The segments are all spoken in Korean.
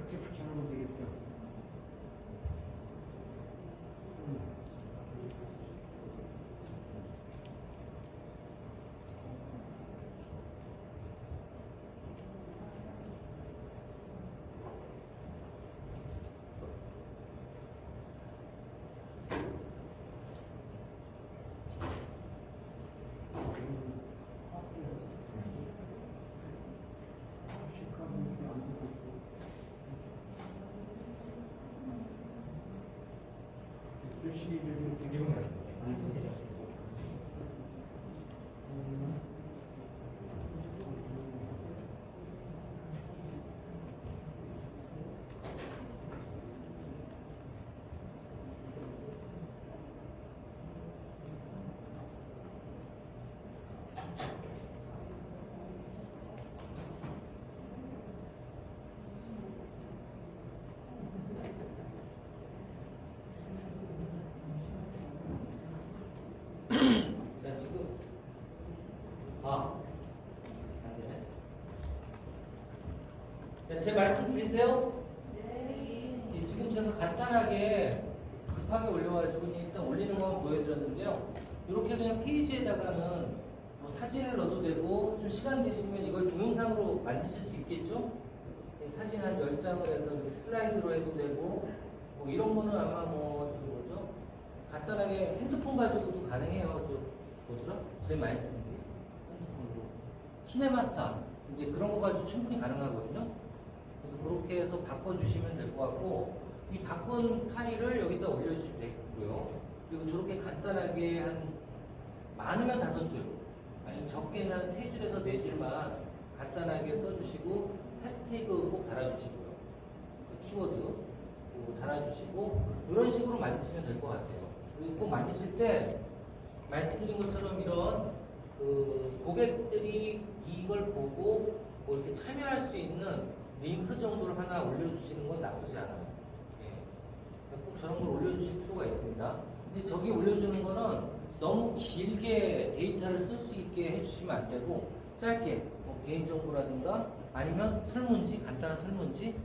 그렇게 붙여놓으면 되겠죠. 자, 지금 안 되네. 자, 제 말씀 들리세요? 예, 지금 제가 간단하게 급하게 올려가지고 일단 올리는 건 보여드렸는데요. 이렇게 그냥 페이지에다가는 뭐 사진을 넣어도 되고 좀 시간 되시면 이걸 동영상으로 만드실 수 있겠죠? 예, 사진 한 10장을 해서 이렇게 슬라이드로 해도 되고 뭐 이런 거는 아마 좀 뭐죠? 간단하게 핸드폰 가지고도 가능해요. 저 뭐더라? 제일 많이 쓰는 게 핸드폰으로 키네마스터 이제 그런 거 가지고 충분히 가능하거든요. 그래서 그렇게 해서 바꿔주시면 될 것 같고 이 바꾼 파일을 여기다 올려주시면 되고요. 그리고 저렇게 간단하게 한 많으면 5줄, 아니면 적게는 한 3줄에서 4줄만 간단하게 써주시고 해시태그 꼭 달아주시고요. 키워드 꼭 달아주시고 이런 식으로 만드시면 될 것 같아요. 그리고 꼭 만드실 때 말씀드린 것처럼 이런 고객들이 이걸 보고 뭐 이렇게 참여할 수 있는 링크 정도를 하나 올려주시는 건 나쁘지 않아요. 예. 꼭 저런 걸 올려주실 필요가 있습니다. 근데 저기 올려주는 거는 너무 길게 데이터를 쓸 수 있게 해주시면 안 되고 짧게 뭐 개인정보라든가 아니면 설문지, 간단한 설문지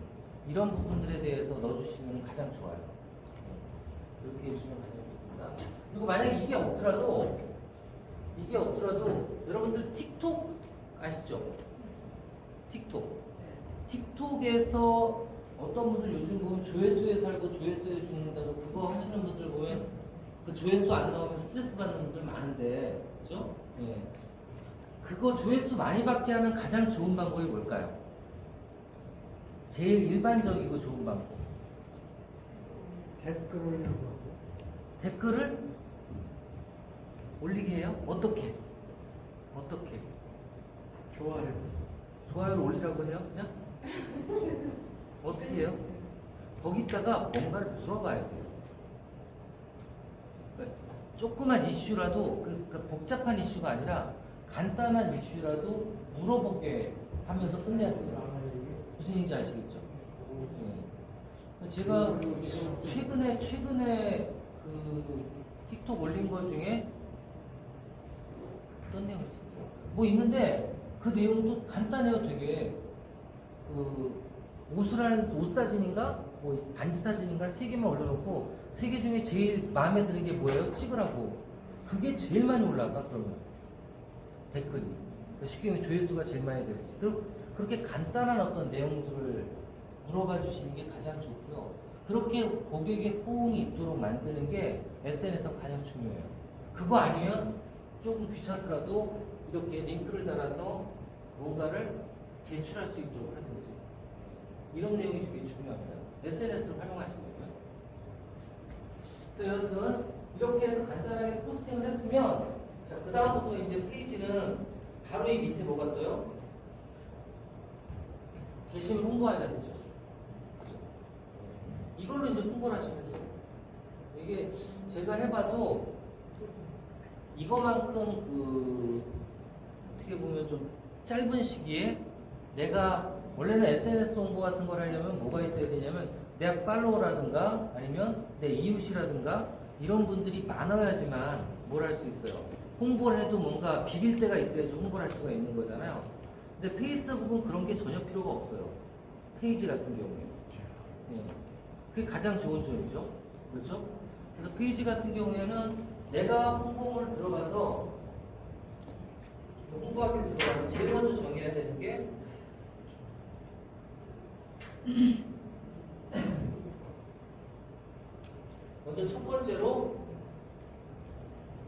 이런 부분들에 대해서 넣어주시면 가장 좋아요. 이렇게 해주시면 가장 좋습니다. 그리고 만약에 이게 없더라도 여러분들 틱톡 아시죠? 틱톡에서 어떤 분들 요즘 보면 조회수에 살고 조회수에 죽는다고 그거 하시는 분들 보면 그 조회수 안 나오면 스트레스 받는 분들 많은데 그죠? 예. 그거 조회수 많이 받게 하는 가장 좋은 방법이 뭘까요? 제일 일반적이고 좋은 방법. 댓글을 올리게 해요? 어떻게? 좋아요를 올리라고 해요? 그냥? 어떻게 해요? 거기다가 뭔가를 물어봐야 돼요. 그러니까 조그만 이슈라도 그 복잡한 이슈가 아니라 간단한 이슈라도 물어보게 하면서 끝내야 돼요. 무슨 얘기인지 아시겠죠? 네. 제가 최근에 그 틱톡 올린 거 중에 어떤 내용이 있었어요? 뭐 있는데 그 내용도 간단해요. 되게 그 옷 사진인가 뭐 반지 사진인가 3개만 올려놓고 3개 중에 제일 마음에 드는 게 뭐예요? 찍으라고. 그게 제일 많이 올라가. 그러면 댓글이 쉽게 얘기하면 조회수가 제일 많이 되지. 그렇게 간단한 어떤 내용들을 물어봐 주시는 게 가장 좋고요. 그렇게 고객의 호응이 있도록 만드는 게 SNS에서 가장 중요해요. 그거 아니면 조금 귀찮더라도 이렇게 링크를 달아서 뭔가를 제출할 수 있도록 하든지 이런 내용이 되게 중요합니다. SNS를 활용하시려면. 여하튼 이렇게 해서 간단하게 포스팅을 했으면 자, 그 다음부터 이제 페이지는 바로 이 밑에 뭐가 떠요? 게시물 홍보해야 되죠. 그죠? 이걸로 이제 홍보를 하시면 돼요. 이게 제가 해봐도 이거만큼 어떻게 보면 좀 짧은 시기에 내가 원래는 SNS 홍보 같은 걸 하려면 뭐가 있어야 되냐면 내 팔로워라든가 아니면 내 이웃이라든가 이런 분들이 많아야지만 뭘 할 수 있어요. 홍보를 해도 뭔가 비빌 때가 있어야지 홍보를 할 수가 있는 거잖아요. 근데 페이스북은 그런 게 전혀 필요가 없어요. 페이지 같은 경우에. 예. 그게 가장 좋은 점이죠. 그렇죠? 그래서 페이지 같은 경우에는 내가 홍보물 들어가서 홍보하기 들어가서 제일 먼저 정해야 되는 게 먼저 첫 번째로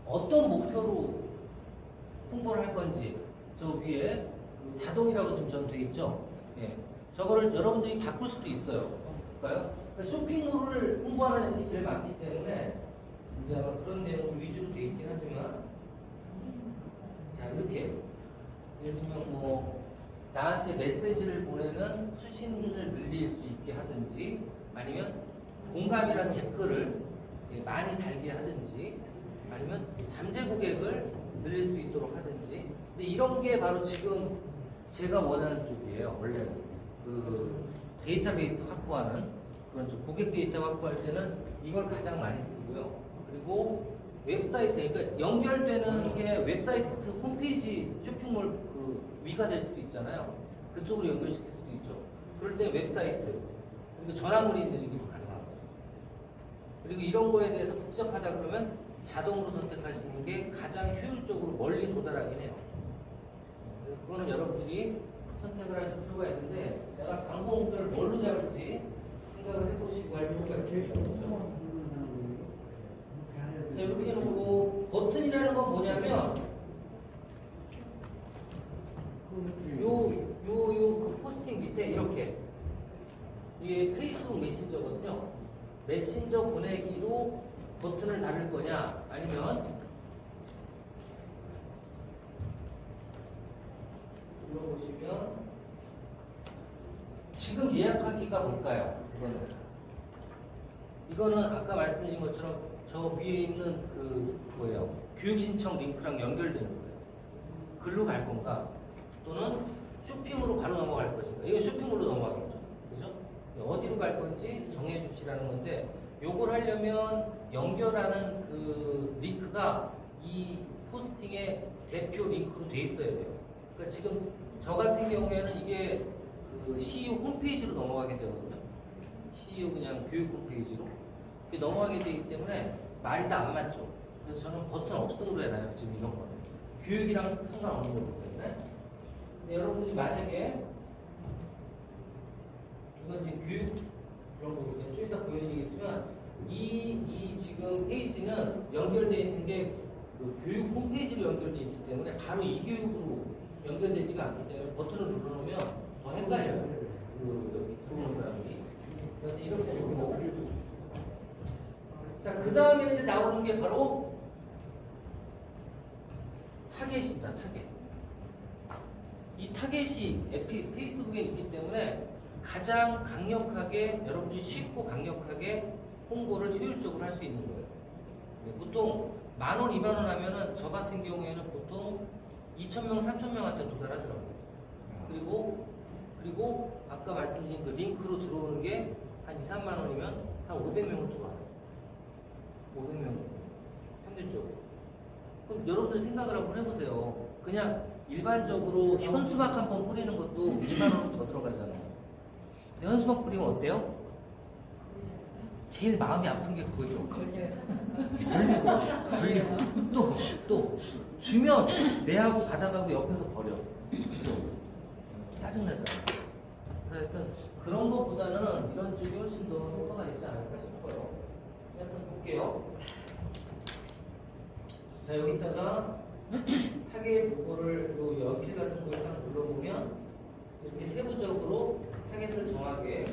어떤 목표로 홍보를 할 건지 저 위에 자동이라고 지금 전 돼 있죠. 예. 저거를 여러분들이 바꿀 수도 있어요. 볼까요? 쇼핑몰을 홍보하는 애들이 제일 많기 때문에 이제 아마 그런 내용 위주로 돼 있긴 하지만 자 이렇게 예를 들면 뭐 나한테 메시지를 보내는 수신을 늘릴 수 있게 하든지 아니면 공감이란 댓글을 많이 달게 하든지 아니면 잠재 고객을 늘릴 수 있도록 하든지 근데 이런 게 바로 지금 제가 원하는 쪽이에요. 원래는 그 데이터베이스 확보하는 그런 쪽 고객 데이터 확보할 때는 이걸 가장 많이 쓰고요. 그리고 웹사이트 그러니까 연결되는 게 웹사이트 홈페이지 쇼핑몰 그 위가 될 수도 있잖아요. 그쪽으로 연결시킬 수도 있죠. 그럴 때 웹사이트 그리고 전화문의 늘리기도 가능하고 그리고 이런 거에 대해서 복잡하다 그러면 자동으로 선택하시는 게 가장 효율적으로 멀리 도달하긴 해요. 그거는 여러분들이 선택을 하실 필요가 있는데 내가 광고 목표를 뭘로 잡을지 생각을 해보시고 할 필요가 있습니다. 자, 이렇게 해놓고 버튼이라는 건 뭐냐면 그 포스팅 밑에 이렇게 이게 페이스북 메신저거든요. 메신저 보내기로 버튼을 다를 거냐 아니면 눌러보시면 지금 예약하기가 뭘까요? 이거는 아까 말씀드린 것처럼 저 위에 있는 그 뭐예요? 교육 신청 링크랑 연결되는 거예요. 글로 갈 건가? 또는 쇼핑으로 바로 넘어갈 것인가? 이건 쇼핑으로 넘어가겠죠. 그죠? 어디로 갈 건지 정해 주시라는 건데 요걸 하려면 연결하는 그 링크가 이 포스팅의 대표 링크로 돼 있어야 돼요. 그러니까 지금 저 같은 경우에는 이게 그 CU 홈페이지로 넘어가게 되거든요. CU 그냥 교육 홈페이지로 넘어가게 되기 때문에 말이 다 안 맞죠. 그래서 저는 버튼 없음으로 해놔요. 지금 이런 거는 교육이랑 상관없는 거기 때문에. 근데 여러분들이 만약에 이건 지금 교육 그런 거거든요. 좀 이따 보여드리겠지만 이 지금 페이지는 연결되어 있는 게 그 교육 홈페이지로 연결되어 있기 때문에 바로 이 교육으로 연결되지가 않기 때문에 버튼을 눌러놓으면 더 헷갈려요. 여기 들어오는 사람들이. 그래서 이렇게 놓고 자, 그 다음에 이제 나오는 게 바로 타겟입니다. 타겟. 이 타겟이 페이스북에 있기 때문에 가장 강력하게 여러분들이 쉽고 강력하게 홍보를 효율적으로 할 수 있는 거예요. 보통 10,000원, 20,000원 하면은 저 같은 경우에는 보통 2,000명, 3,000명한테 도달하더라고요. 그리고 아까 말씀드린 그 링크로 들어오는 게 한 2, 3만 원이면 한 500명으로 들어와요. 500명 정도. 평균적으로. 그럼 여러분들 생각을 한번 해보세요. 그냥 일반적으로 현수막 한 번 뿌리는 것도 2만 원 더 들어가잖아요. 근데 현수막 뿌리면 어때요? 제일 마음이 아픈 게 그거죠. 걸리고 또 주면 내하고 받아가고 옆에서 버려. 그죠? 짜증나잖아. 그래서 하여튼 그런 것보다는 이런 쪽이 훨씬 더 효과가 있지 않을까 싶어요. 하여튼 볼게요. 자, 여기다가 타겟 요거를 요 연필 같은 걸 딱 눌러보면 이렇게 세부적으로 타겟을 정하게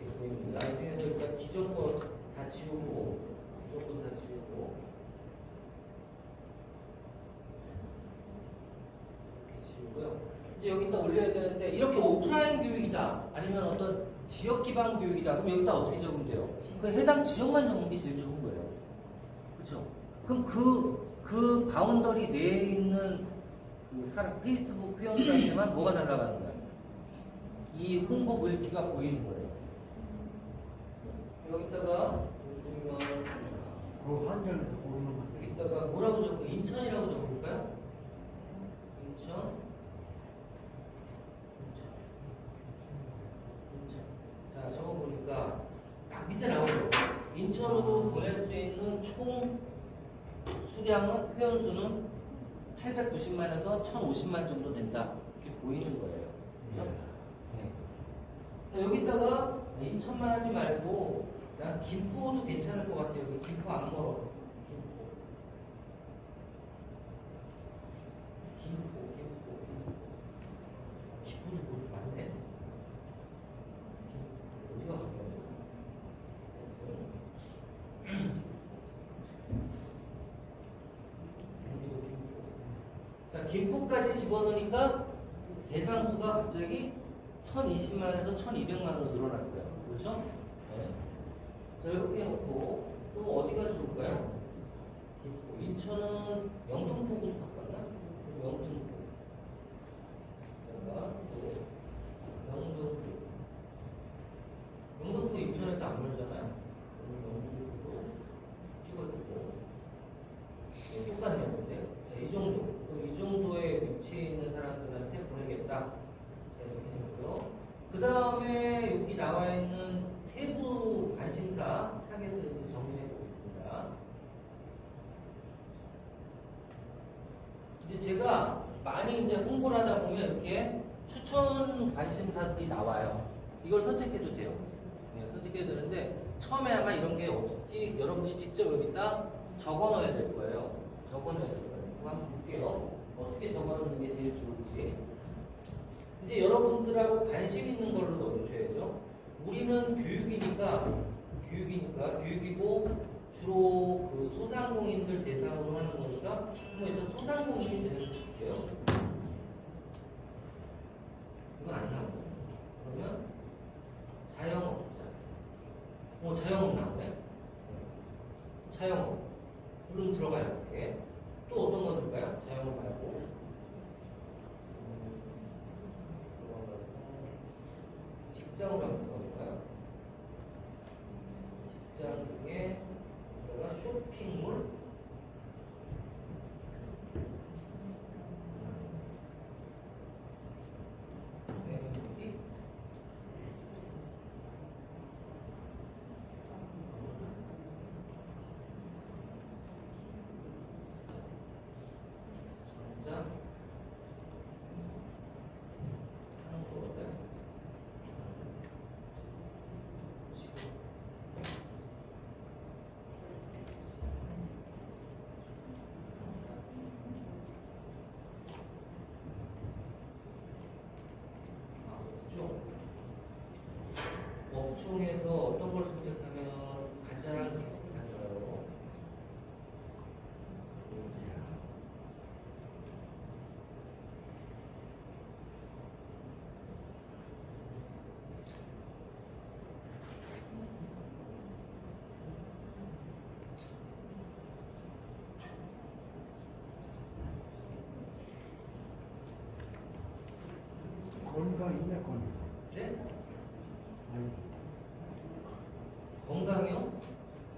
이렇게 보입니다. 이 중에서 일단 기존 거 다 지우고 기존 거 다 지우고 이렇게 지우고요. 이제 여기다 올려야 되는데 이렇게 오프라인 교육이다 아니면 어떤 지역 기반 교육이다 그럼 여기다 어떻게 적으면 돼요? 그 해당 지역만 적는 게 제일 좋은 거예요. 그렇죠? 그럼 그 바운더리 내에 있는 그 페이스북 회원들한테만 뭐가 날아가는 거야? 이 홍보 글귀가 보이는 거예요. 여기다가 보면 그 환경에서 보는 거. 여기다가 뭐라고 적을까요? 인천이라고 적을까요? 인천. 자, 적어보니까 밑에 나오죠. 인천으로 보낼 수 있는 총 수량은 회원수는 890만에서 1,050만 정도 된다. 이렇게 보이는 거예요. 그렇죠? 네. 자, 여기다가 인천만 하지 말고 난 김포도 괜찮을 것 같아요. 여기 김포 안 멀어. 김포도 뭐 많네. 어디가 가까워? 자, 김포까지 집어넣으니까 대상수가 갑자기 1,020만에서 1,200만으로 늘어났어요. 그렇죠? 네. 자, 이렇게 해놓고 또 어디가 좋을까요? 김포. 인천은 영등포구로 바꿨나? 영등포. 제가 또 영등포 인천에서 안 멀잖아요. 영등포로 찍어주고 네, 똑같네요. 근데 자, 이 정도. 그럼 이 정도의 위치에 있는 사람들한테 보내겠다. 자, 이렇게 해놓고요. 그 다음에 여기 나와 있는 세부 관심사 타겟을 이제 정리해 보겠습니다. 이제 제가 많이 이제 홍보를 하다 보면 이렇게 추천 관심사들이 나와요. 이걸 선택해도 돼요. 네, 선택해도 되는데 처음에 아마 이런 게 없이 여러분들이 직접 여기다 적어 넣어야 될 거예요. 적어 넣어야 될 거예요. 한번 볼게요. 어떻게 적어 넣는 게 제일 좋을지. 이제 여러분들하고 관심 있는 걸로 넣어주셔야죠. 우리는 교육이고 주로 그 소상공인들 대상으로 하는 거니까 그럼 일단 소상공인이 되는 거죠. 이건 안 나오고 그러면 자영업자. 자영업 나오네. 자영업. 그럼 들어가요. 이렇게. 또 어떤 거 들까요? 자영업 말고. 직장으로 한번 들어갈까요? 직장 중에 내가 쇼핑몰. 여기 전자 상고를 업종에서 어떤 걸 선택하면 가장 비슷할까요? 건강 있네, 건강. 네? 아니, 건강이요?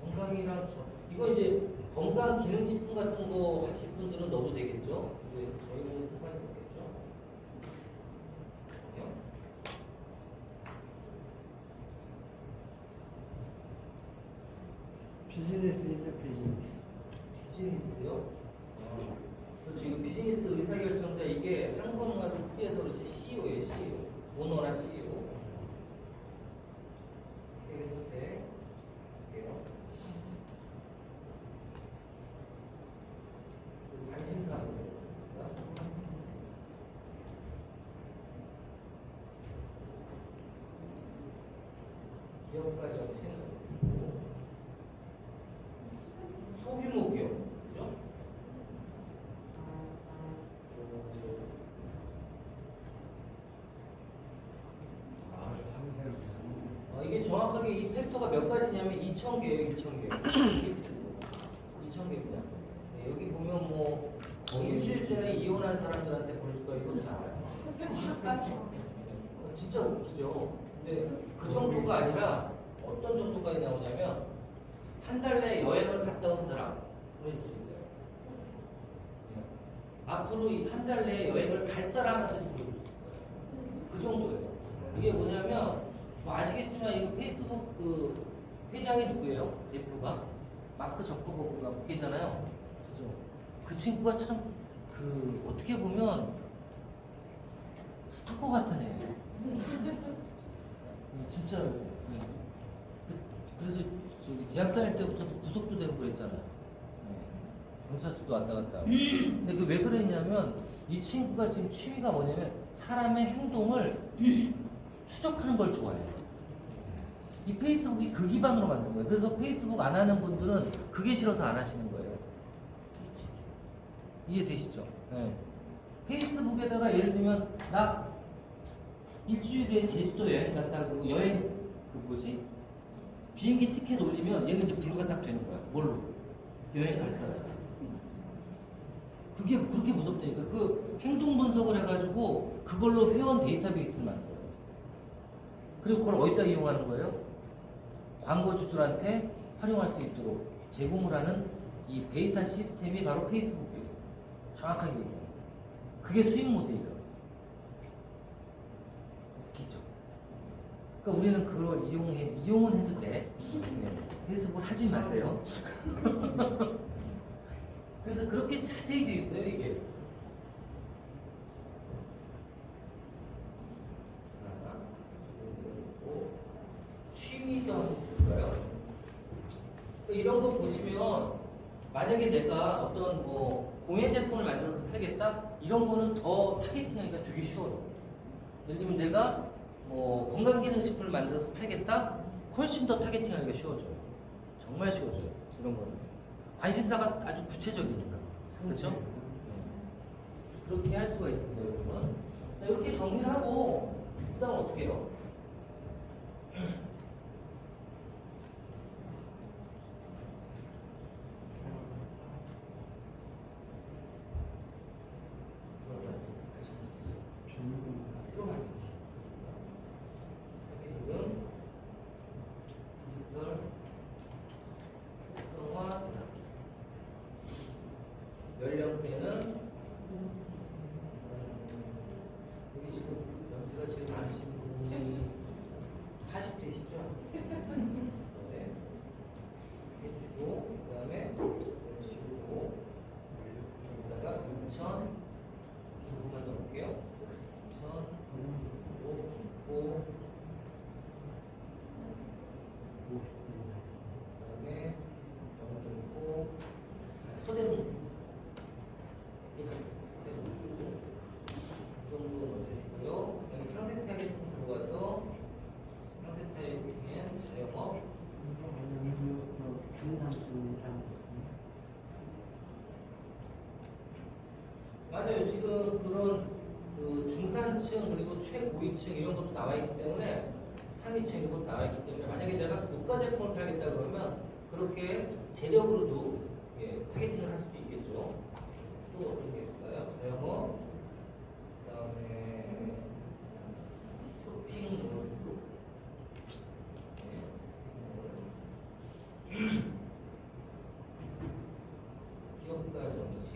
건강이랑 이거 이제 건강 기능식품 같은 거 하실 분들은 넣어도 되겠죠? 근데 저희는 상관이 없겠죠? 아니요? 비즈니스 있네, 비즈니스. 비즈니스요? 그렇죠. 이거 비즈니스 의사결정자 이게 한국말로 크게 해서 그렇지 CEO예요, CEO. 오너나 CEO. 세계 선택. 할게요. 관심사. 기업까지 생각해보고 소규모 기업. 그죠? 이게 정확하게 이 팩터가 몇 가지냐면 2,000개예요, 2,000개. 2,000개입니다. 네, 여기 보면 뭐 일주일 전에 이혼한 사람들한테 보내줄 거야 이건 다 알아요. 진짜 웃기죠. 근데 그 정도가 아니라 어떤 정도까지 나오냐면 한 달 내에 여행을 갔다 온 사람 보내줄 수 있어요. 네. 앞으로 한 달 내에 여행을 갈 사람한테 보내줄 수 있어요. 그 정도예요. 이게 뭐냐면 뭐 아시겠지만 이거 페이스북 그 회장이 누구예요? 대표가 마크 저커버그가 부회잖아요. 그죠? 그 친구가 참 어떻게 보면 스토커 같은 애예요. 진짜 그래서 저기 대학 다닐 때부터 구속도 되고 그랬잖아요. 경찰서도 왔다 갔다 하고. 근데 그 왜 그랬냐면 이 친구가 지금 취미가 뭐냐면 사람의 행동을 추적하는 걸 좋아해요. 이 페이스북이 그 기반으로 만든 거예요. 그래서 페이스북 안 하는 분들은 그게 싫어서 안 하시는 거예요. 이해되시죠? 네. 페이스북에다가 예를 들면 나 일주일에 제주도 여행 갔다 그러고 여행 비행기 티켓 올리면 얘는 이제 분류가 딱 되는 거야. 뭘로? 여행 갈 사람. 그게 그렇게 무섭다니까. 그 행동 분석을 해가지고 그걸로 회원 데이터베이스를 만들어요. 그리고 그걸 어디다 이용하는 거예요? 광고주들한테 활용할 수 있도록 제공을 하는 이 데이터 시스템이 바로 페이스북이에요. 정확하게 얘기해요. 그게 수익 모델이에요. 웃기죠? 그러니까 우리는 그걸 이용은 해도 돼. 네. 페이스북을 하지 마세요. 그래서 그렇게 자세히 돼 있어요, 이게. 취미던가요? 이런 거 보시면 만약에 내가 어떤 공예 제품을 만들어서 팔겠다? 이런 거는 더 타겟팅하기가 되게 쉬워요. 예를 들면 내가 건강기능식품을 만들어서 팔겠다? 훨씬 더 타겟팅하기가 쉬워져요. 정말 쉬워져요. 이런 거는. 관심사가 아주 구체적이니까. 그렇죠? 그렇게 할 수가 있습니다, 여러분. 자, 이렇게 정리를 하고, 일단 어떻게 해요? 연령대는 여기 지금 연세가 제일 많으신 분이 40대시죠? 네. 해주시고 그 다음에 이런 식으로 여기다가 2,000 이거만 넣을게요. 2,000 5 그 다음에 넣고 소대문 정도 넣어주시고요. 여기 상세 타겟팅 들어가서 상세 타겟팅엔 자영업 맞아요. 지금 그런 중산층 그리고 최고위층 이런 것도 나와 있기 때문에 상위층 이런 것도 나와 있기 때문에 만약에 내가 고가 제품을 팔겠다 그러면 그렇게 재력으로도 타겟팅을 할 수도 있겠죠. 또 어떤 게 있을까요? 자영업 그다음에 쇼핑몰 기업가 정신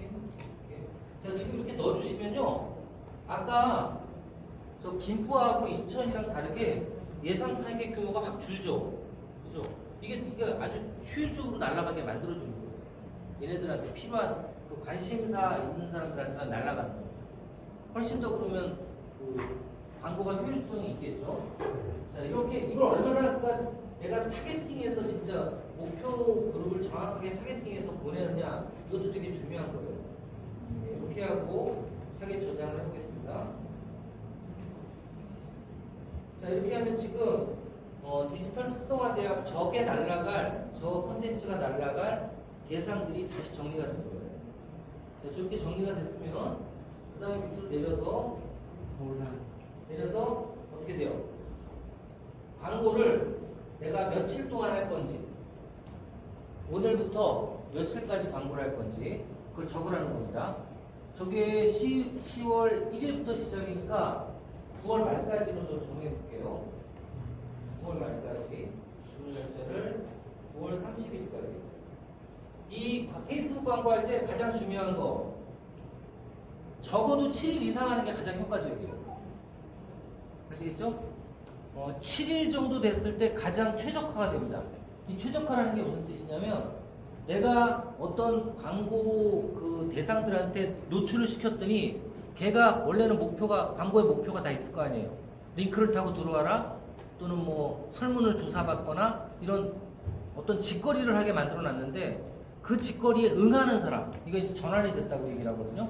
이렇게. 자, 지금 이렇게 넣어주시면요 아까 저 김포하고 인천이랑 다르게 예상 타겟 규모가 확 줄죠. 그죠? 이게 아주 효율적으로 날아가게 만들어주는 거예요. 얘네들한테 필요한 그 관심사 있는 사람들한테 날아가는 거예요. 훨씬 더 그러면 광고가 효율성이 있겠죠. 자, 이렇게 이걸 얼마나 내가 타겟팅해서 진짜 목표 그룹을 정확하게 타겟팅해서 보내느냐 이것도 되게 중요한 거예요. 네, 이렇게 하고 타겟 저장을 해보겠습니다. 자, 이렇게 하면 지금 디지털 특성화 대학 저게 날라갈 저 콘텐츠가 날라갈 대상들이 다시 정리가 된 거예요. 자, 저렇게 정리가 됐으면 그 다음에 밑으로 내려서 어떻게 돼요? 광고를 내가 며칠 동안 할 건지 오늘부터 며칠까지 광고를 할 건지 그걸 적으라는 겁니다. 저게 10월 1일부터 시작이니까 9월 말까지로 좀 정해볼게요. 9월 말까지 날짜를 9월 30일까지. 이 페이스북 광고할 때 가장 중요한 거 적어도 7일 이상 하는 게 가장 효과적이에요. 아시겠죠? 7일 정도 됐을 때 가장 최적화가 됩니다. 이 최적화라는 게 무슨 뜻이냐면 내가 어떤 광고 그 대상들한테 노출을 시켰더니 걔가 원래는 목표가 광고의 목표가 다 있을 거 아니에요. 링크를 타고 들어와라 또는 뭐 설문을 조사받거나 이런 어떤 직거리를 하게 만들어 놨는데 그 직거리에 응하는 사람 이거 이제 전환이 됐다고 얘기를 하거든요.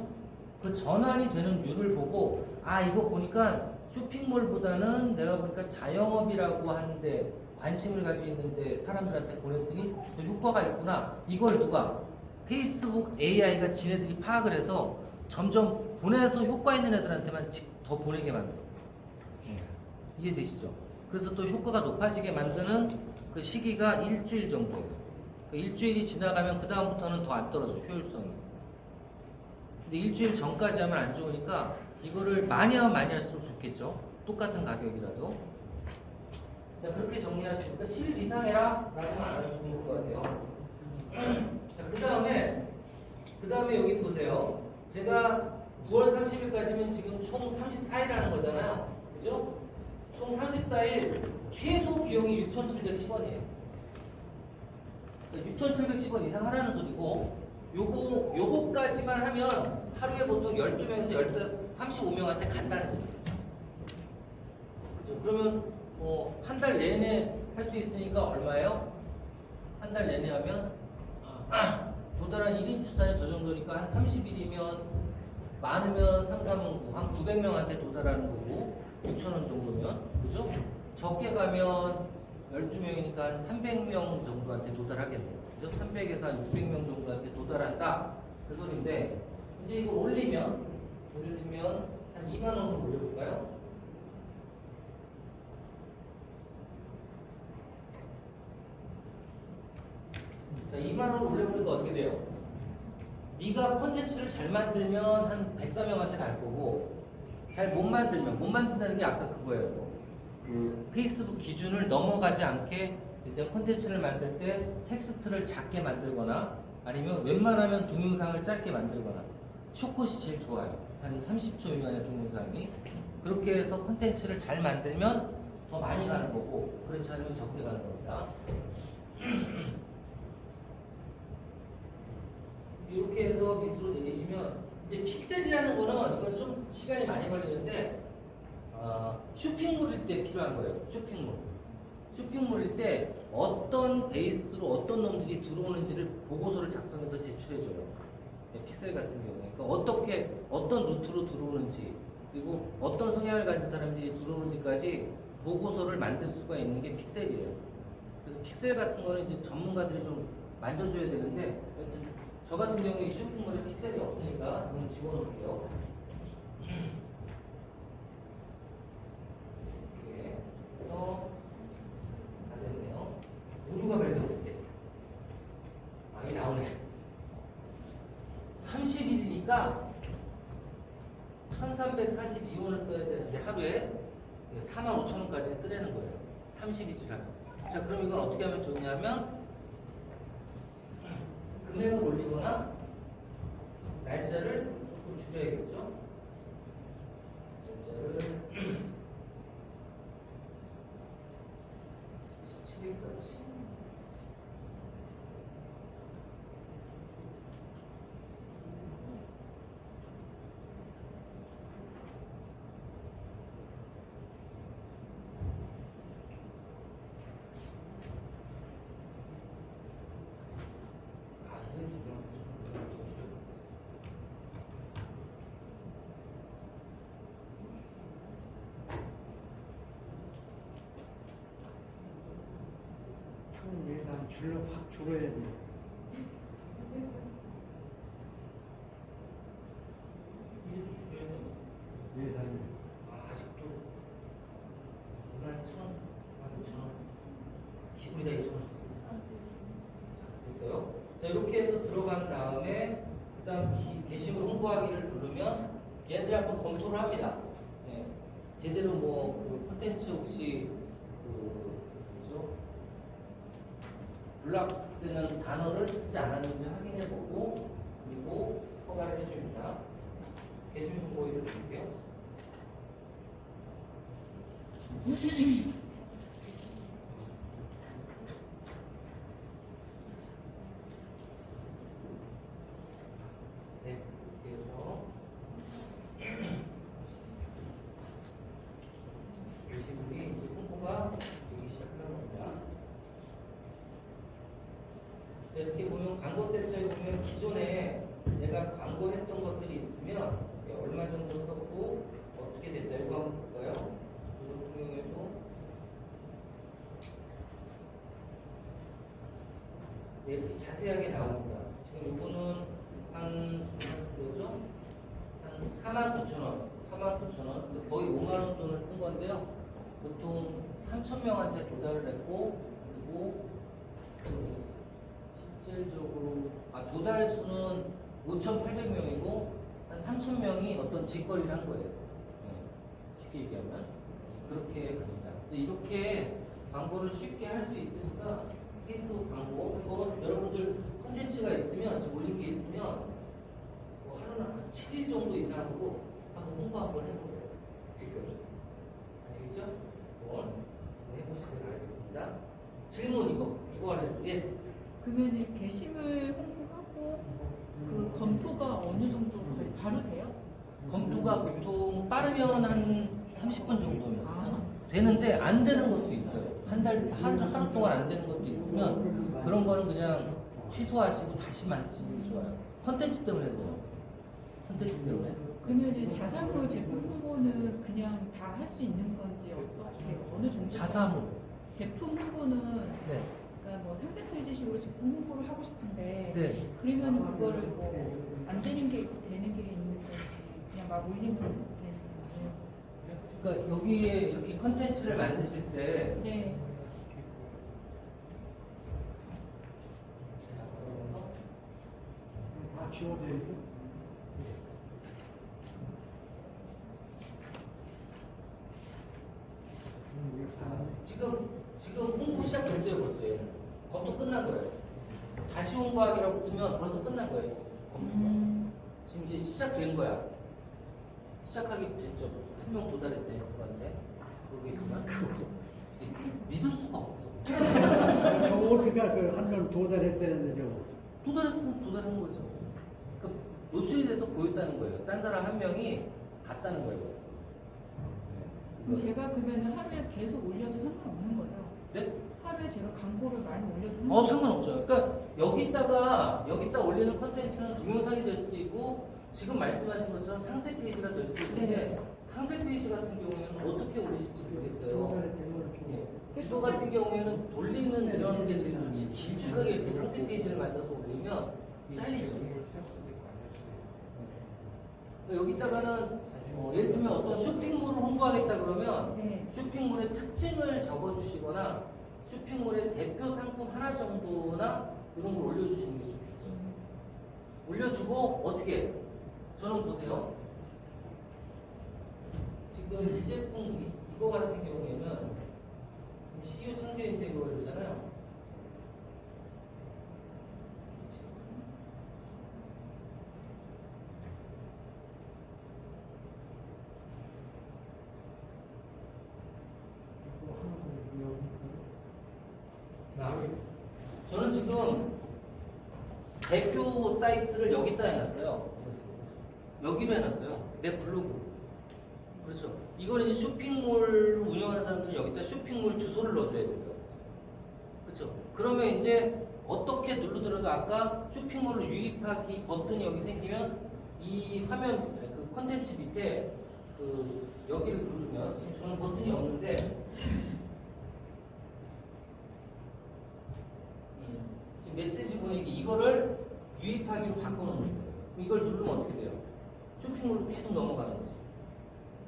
그 전환이 되는 률을 보고 아 이거 보니까 쇼핑몰보다는 내가 보니까 자영업이라고 하는데 관심을 가지고 있는데 사람들한테 보냈더니 또 효과가 있구나. 이걸 누가 페이스북 AI가 지네들이 파악을 해서 점점 보내서 효과 있는 애들한테만 더 보내게 만들어. 이해되시죠? 그래서 또 효과가 높아지게 만드는 그 시기가 일주일 정도예요. 그 일주일이 지나가면 그 다음부터는 더 안 떨어져 효율성이. 근데 일주일 전까지 하면 안 좋으니까 이거를 많이 하면 많이 할수록 좋겠죠. 똑같은 가격이라도. 자 그렇게 정리하시니까 7일 이상 해라 라고 안 하면 좋을 것 같아요. 자 그 다음에 여기 보세요. 제가 9월 30일까지면 지금 총 34일 하는 거잖아요. 그죠? 총 34일 최소 비용이 6,710원이에요. 6,710원 이상 하라는 소리고 요거까지만 하면 하루에 보통 12명에서 35명한테 간다는 거예요. 그죠? 그러면 한 달 내내 할 수 있으니까 얼마예요? 한 달 내내 하면 도달한 1인 추산이 저 정도니까 한 30일이면 많으면 3, 4문 9, 한 900명한테 도달하는 거고 6,000원 정도면 그죠? 적게 가면 12명이니까 한 300명 정도한테 도달하겠네요. 그죠? 300에서 한 600명 정도한테 도달한다. 그 소리인데 이제 이거 올리면 한 2만 원으로 올려볼까요? 자, 2만 원을 올려보니까 어떻게 돼요? 네가 콘텐츠를 잘 만들면 한 104명한테 갈 거고 잘 못 만든다는 게 아까 그거예요. 그 페이스북 기준을 넘어가지 않게 일단 콘텐츠를 만들 때 텍스트를 작게 만들거나 아니면 웬만하면 동영상을 짧게 만들거나 쇼컷이 제일 좋아요. 한 30초 미만의 동영상이 그렇게 해서 콘텐츠를 잘 만들면 더 많이 가는 거고 그렇지 않으면 적게 가는 겁니다. 이렇게 해서 밑으로 내리시면 이제 픽셀이라는 거는 이건 좀 시간이 많이 걸리는데 쇼핑몰일 때 필요한 거예요. 쇼핑몰일 때 어떤 베이스로 어떤 놈들이 들어오는지를 보고서를 작성해서 제출해줘요. 픽셀 같은 경우에 그러니까 어떤 루트로 들어오는지 그리고 어떤 성향을 가진 사람들이 들어오는지까지 보고서를 만들 수가 있는 게 픽셀이에요. 그래서 픽셀 같은 거는 이제 전문가들이 좀 만져줘야 되는데 저 같은 경우에 쇼핑몰에 픽셀이 없으니까 이건 집어넣을게요. 이렇게 해서 다 됐네요. 모두가 발견됐대. 이 나오네. 30일이니까 1342원을 써야 되는데 하루에 45,000원까지 쓰라는 거예요. 30일이라면. 자, 그럼 이건 어떻게 하면 좋냐면 금액을 올리거나 날짜를 조금 줄여야겠죠. 날짜를 17일까지. 일단 줄로 확 줄어야 돼. 예산이. 아직도 11,000원, 12,000원, 기분이 2,000원 됐어요. 자, 이렇게 해서 들어간 다음에 그다음 게시물 홍보하기를 누르면 얘들이 한번 검토를 합니다. 네. 제대로 그 콘텐츠 혹시 뭐죠? 블락되는 단어를 쓰지 않았는지 확인해보고 그리고 허가를 해줍니다. 게시물 홍보를 드릴게요. 이렇게 보면 광고 센터에 보면 기존에 내가 광고했던 것들이 있으면 얼마 정도 썼고 어떻게 됐다 이거 한번 볼까요? 이거 같은 경우에도 네, 이렇게 자세하게 나옵니다. 지금 이거는 한 뭐죠? 한 49,000원, 49,000원, 거의 5만 원 돈을 쓴 건데요. 보통 3,000명한테 도달을 했고, 그리고 실질적으로 도달 수는 5,800명이고 한 3,000명이 어떤 직거래를 한 거예요. 네, 쉽게 얘기하면 그렇게 갑니다. 그래서 이렇게 광고를 쉽게 할 수 있으니까 페이스북 광고, 그리고 여러분들 콘텐츠가 있으면 지금 올린 게 있으면 뭐 하루는 한 7일 정도 이상으로 한번 홍보 한번 해보세요. 지금 아시겠죠? 한번 해보시길 바라겠습니다. 질문 이거 하나 예. 그러면 게시물 홍보하고 그 검토가 어느 정도 바로 돼요? 검토가 보통 빠르면 한 30분 정도면 아. 되는데 안 되는 것도 있어요. 하루 동안 안 되는 것도 있으면 그런 거는 그냥 취소하시고 다시 만드시는 게 좋아요. 컨텐츠 때문에 그래요. 컨텐츠 때문에. 그러면 자사몰 제품 홍보는 그냥 다 할 수 있는 건지 어떻게 어느 정도? 자사몰. 제품 홍보는 네. 그러니까 뭐 상세 페이지식으로 제품 홍보를 하고 싶은데 네. 그러면 그거를 뭐 안 되는 게 있고 되는 게 있는 건지 그냥 막 올리면 되는 건지. 그러니까 여기에 이렇게 컨텐츠를 만드실 때 네. 다 지워져 있어. 지금 홍보 시작됐어요 벌써 얘는. 검토 끝난 거예요. 다시 홍보하기라고 뜨면 벌써 끝난 거예요. 검토가. 지금 이제 시작된 거야. 시작하게 됐죠. 한 명 도달했대 그런데 모르겠지만 믿을 수가 없어. 어떻게 그한명 도달했다는데요? 도달했으면 도달한 거죠. 그러니까 노출이 돼서 보였다는 거예요. 딴 사람 한 명이 갔다는 거예요. 그럼 제가 그러면 하루에 계속 올려도 상관없는 거죠? 네? 하루에 제가 광고를 많이 올려도 상관없죠. 그러니까 여기다가 올리는 컨텐츠는 동영상이 될 수도 있고 지금 말씀하신 것처럼 상세 페이지가 될 수도 있는데 네. 상세 페이지 같은 경우에는 어떻게 올리실지 모르겠어요. 도달했다는 걸 좀. 예. 이거 같은 경우에는 돌리는 이런 게 제일 좋지. 길쭉하게 이렇게 상세 페이지를 만들어서 올리면 잘리죠. 그러니까 여기다가는 예를 들면 어떤 쇼핑몰을 홍보하겠다 그러면 네. 쇼핑몰의 특징을 적어주시거나 쇼핑몰의 대표 상품 하나 정도나 이런 걸 올려주시는 게 좋겠죠. 올려주고 어떻게? 저는 보세요. 지금 이 제품 이거 같은 경우에는 CEO 창조인데 이거 올리잖아요. 저는 지금 대표 사이트를 여기다 해놨어요. 여기로 해놨어요. 내 블로그. 그렇죠. 이걸 이제 쇼핑몰 운영하는 사람들은 여기다 쇼핑몰 주소를 넣어줘야 돼요. 그렇죠. 그러면 이제 어떻게 누르더라도 아까 쇼핑몰로 유입하기 버튼이 여기 생기면 이 화면 그 컨텐츠 밑에 그 여기를 누르면 저는 버튼이 없는데 지금 메시지 보내기 이거를 유입하기로 바꿔놓는 거예요. 이걸 누르면 어떻게 돼요? 쇼핑몰로 계속 넘어가는 거지.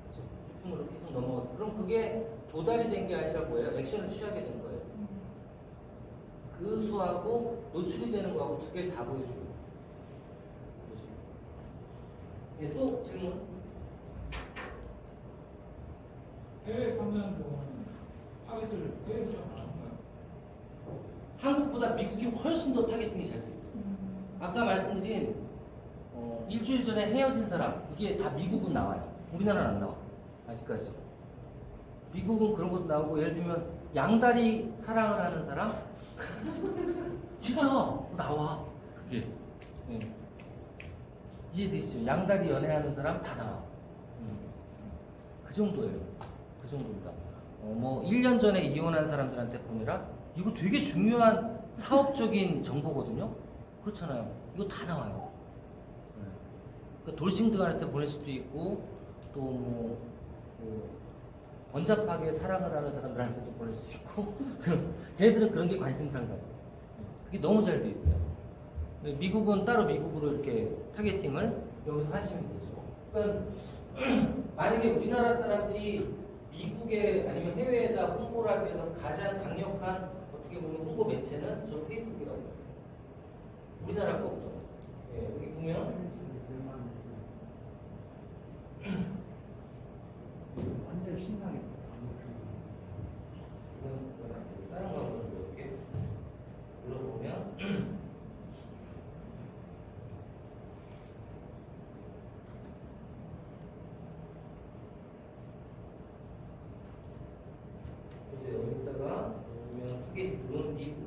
그렇죠? 쇼핑몰로 계속 넘어가. 그럼 그게 도달이 된 게 아니라 뭐예요? 액션을 취하게 된 거예요. 그 수하고 노출이 되는 거하고 두 개를 다 보여줘요. 예, 또 질문. 해외 가면 타겟을 해외에서 안 하는 거야. 한국보다 미국이 훨씬 더 타겟팅이 잘 돼 있어요. 아까 말씀드린 일주일 전에 헤어진 사람 이게 다 미국은 나와요. 우리나라는 안 나와. 아직까지. 미국은 그런 것도 나오고 예를 들면 양다리 사랑을 하는 사람 진짜 나와. 그게 예. 이해되시죠? 양다리 연애하는 사람 다 나와. 그 정도예요. 그 정도입니다. 뭐 1년 전에 이혼한 사람들한테 보내라? 이거 되게 중요한 사업적인 정보거든요. 그렇잖아요. 이거 다 나와요. 그러니까 돌싱들한테 보낼 수도 있고 또뭐 번잡하게 사랑을 하는 사람들한테도 보낼 수 있고 걔네들은 그런 게 관심사인 거예요. 그게 너무 잘 돼 있어요. 근데 미국은 따로 미국으로 이렇게 타겟팅을 여기서 하시면 되죠. 그러니까 만약에 우리나라 사람들이 미국에 아니면 해외에다 홍보를 하기 위해서 가장 강력한 어떻게 보면 홍보 매체는 저 페이스북이라고 해요. 우리나라 거죠. 예, 여기 보면 완전 신나게. 다른 거 한번 이렇게 눌러보면 이제 여기다가 보면 크게 누른 미국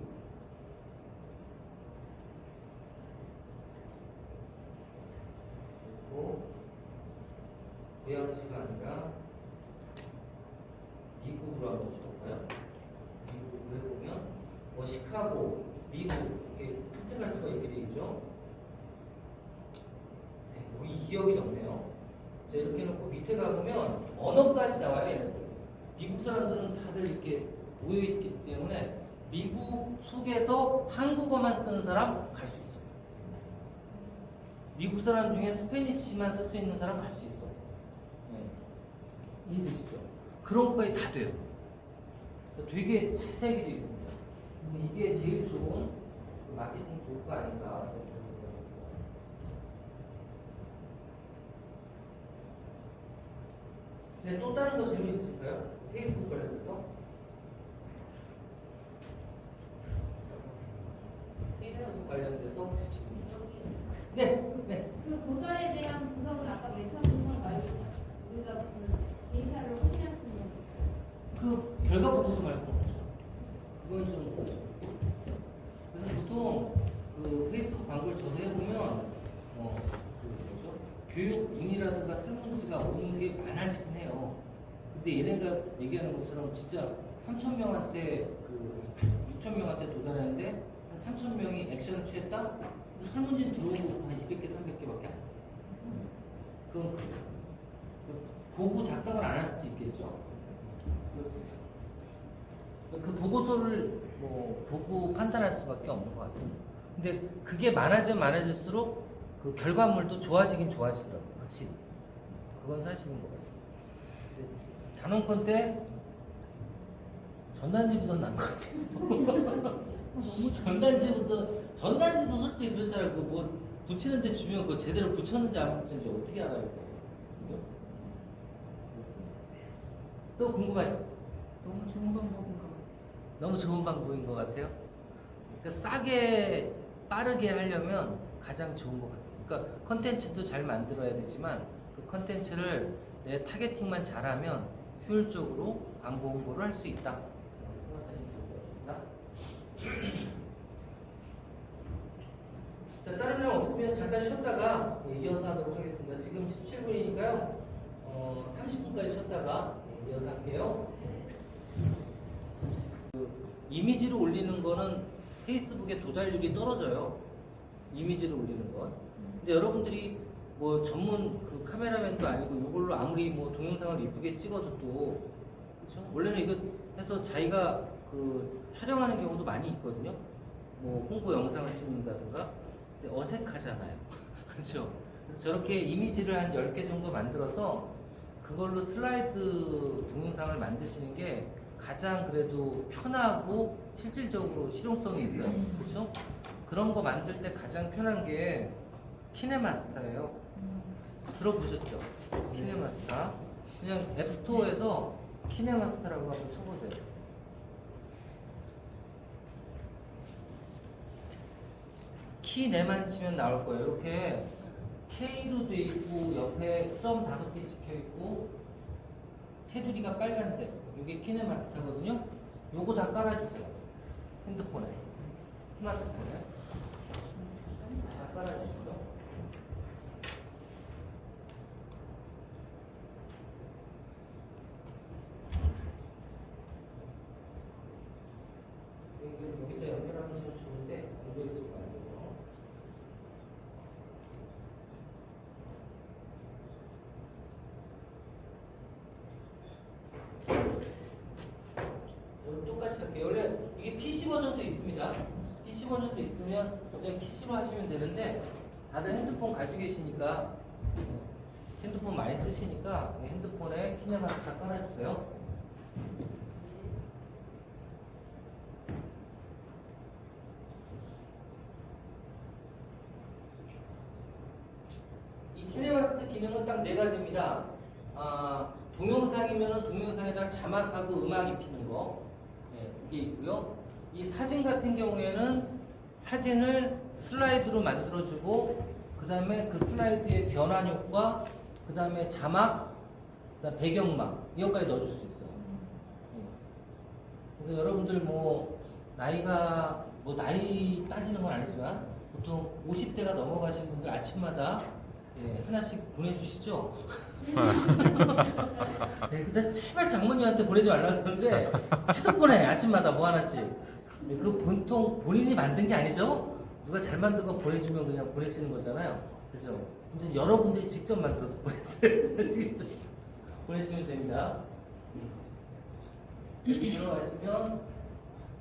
그리고 고양시가 아니라 미국으로 한번 쳐볼까요? 미국으로 해보면 뭐 시카고, 미국 이렇게 선택할 수가 있게 돼 있죠. 네, 여기 2억이 넘네요. 자, 이렇게 해놓고 밑에 가보면 언어까지 나와요. 얘네들. 미국 사람들은 다들 이렇게 모여있기 때문에 미국 속에서 한국어만 쓰는 사람 갈 수 있어요. 미국 사람 중에 스페니쉬만 쓸 수 있는 사람 갈 수 있어. 네. 이해되시죠? 그런 것까지 다 돼요. 되게 자세하게 되어 있습니다. 이게 제일 좋은 마케팅 도구가 아닌가. 네, 또 다른 거 질문 있을까요? 페이스북 관련해서? 페이스북 관련돼서 혹시 질문 있어요? 네. 그 도달에 대한 분석은 아까 메타분석 말고 우리가 무슨 데이터를 확인할 수 있는 그 결과 보고서 말고 그건 좀 그래서 보통 그 페이스북 광고를 저도 해보면 그 뭐죠? 교육문이라든가 설문지가 오는 게 많아지긴 해요. 근데 얘네가 얘기하는 것처럼 진짜 3,000명한테 그 6,000명한테 도달하는데 한 3,000명이 액션을 취했다? 근데 설문지 들어오고 한 200개, 300개밖에 안 돼요. 그건 보고 작성을 안 할 수도 있겠죠. 그렇습니다. 그 보고서를 뭐 보고 판단할 수밖에 없는 것 같아요. 근데 그게 많아지면 많아질수록 그 결과물도 좋아지긴 좋아지더라고요. 확실히. 그건 사실인 것 같아요. 단언컨대 전단지보다 나은 것 같아요. 너무 전단지도 솔직히 그렇잖아요. 그뭐 붙이는데 주면 그거 제대로 붙였는지 안 붙였는지 어떻게 알아요? 그죠? 또 궁금하시죠? 너무 좋은 방법인 것 같아요. 너무 좋은 방법인 것 같아요. 그러니까 싸게 빠르게 하려면 가장 좋은 것 같아요. 그러니까 컨텐츠도 잘 만들어야 되지만 그 컨텐츠를 내 타겟팅만 잘하면 효율적으로 광고 홍보를 할 수 있다. 생각하시면 좋을 것 같습니다. 자, 다른 일 없으면 잠깐 쉬었다가 이어서 하도록 하겠습니다. 지금 17분이니까요. 30분까지 쉬었다가 이어서 할게요. 이미지를 올리는 거는 페이스북에 도달률이 떨어져요. 이미지를 올리는 건. 근데 여러분들이 뭐 전문 그 카메라맨도 아니고 이걸로 아무리 뭐 동영상을 이쁘게 찍어도 또 그렇죠? 원래는 이거 해서 자기가 그 촬영하는 경우도 많이 있거든요. 뭐 홍보 영상을 찍는다든가. 근데 어색하잖아요. 그렇죠? 그래서 저렇게 이미지를 한 10개 정도 만들어서 그걸로 슬라이드 동영상을 만드시는 게 가장 그래도 편하고 실질적으로 실용성이 있어요. 그렇죠? 그런 거 만들 때 가장 편한 게 키네마스터예요. 들어보셨죠? 키네마스터. 그냥 앱스토어에서 키네마스터라고 한번 쳐보세요. 키네만 치면 나올 거예요. 이렇게 K로 돼 있고 옆에 점 5개 찍혀 있고 테두리가 빨간색. 이게 키네마스터거든요. 요거 다 깔아주세요. 핸드폰에, 스마트폰에 다 깔아주시죠. 여기다 연결하면 하면 참 좋은데 공부해보지 말고요. 저는 똑같이 할게요. 원래 이게 PC 버전도 있습니다. PC 버전도 있으면 그냥 PC로 하시면 되는데 다들 핸드폰 가지고 계시니까 핸드폰 많이 쓰시니까 핸드폰에 키네마스터 다 깔아주세요. 이 키네마스터 기능은 딱 네 가지입니다. 동영상이면 동영상에다 자막하고 음악 입히는 거, 그게 있고요. 이 사진 같은 경우에는 사진을 슬라이드로 만들어주고 그 다음에 그 슬라이드의 변환 효과, 그 다음에 자막, 그다음 배경음악 이것까지 넣어줄 수 있어요. 그래서 여러분들 뭐 나이가 뭐 나이 따지는 건 아니지만 보통 50대가 넘어가신 분들 아침마다 하나씩 보내주시죠. 네, 근데 제발 장모님한테 보내지 말라 그러는데 계속 보내. 아침마다 뭐 하나씩. 그 보통 본인이 만든 게 아니죠? 누가 잘 만든 거 보내주면 그냥 보내시는 거잖아요. 그죠? 이제 여러분들이 직접 만들어서 보내세요. 아시겠죠? 보내시면 됩니다. 여기 들어가시면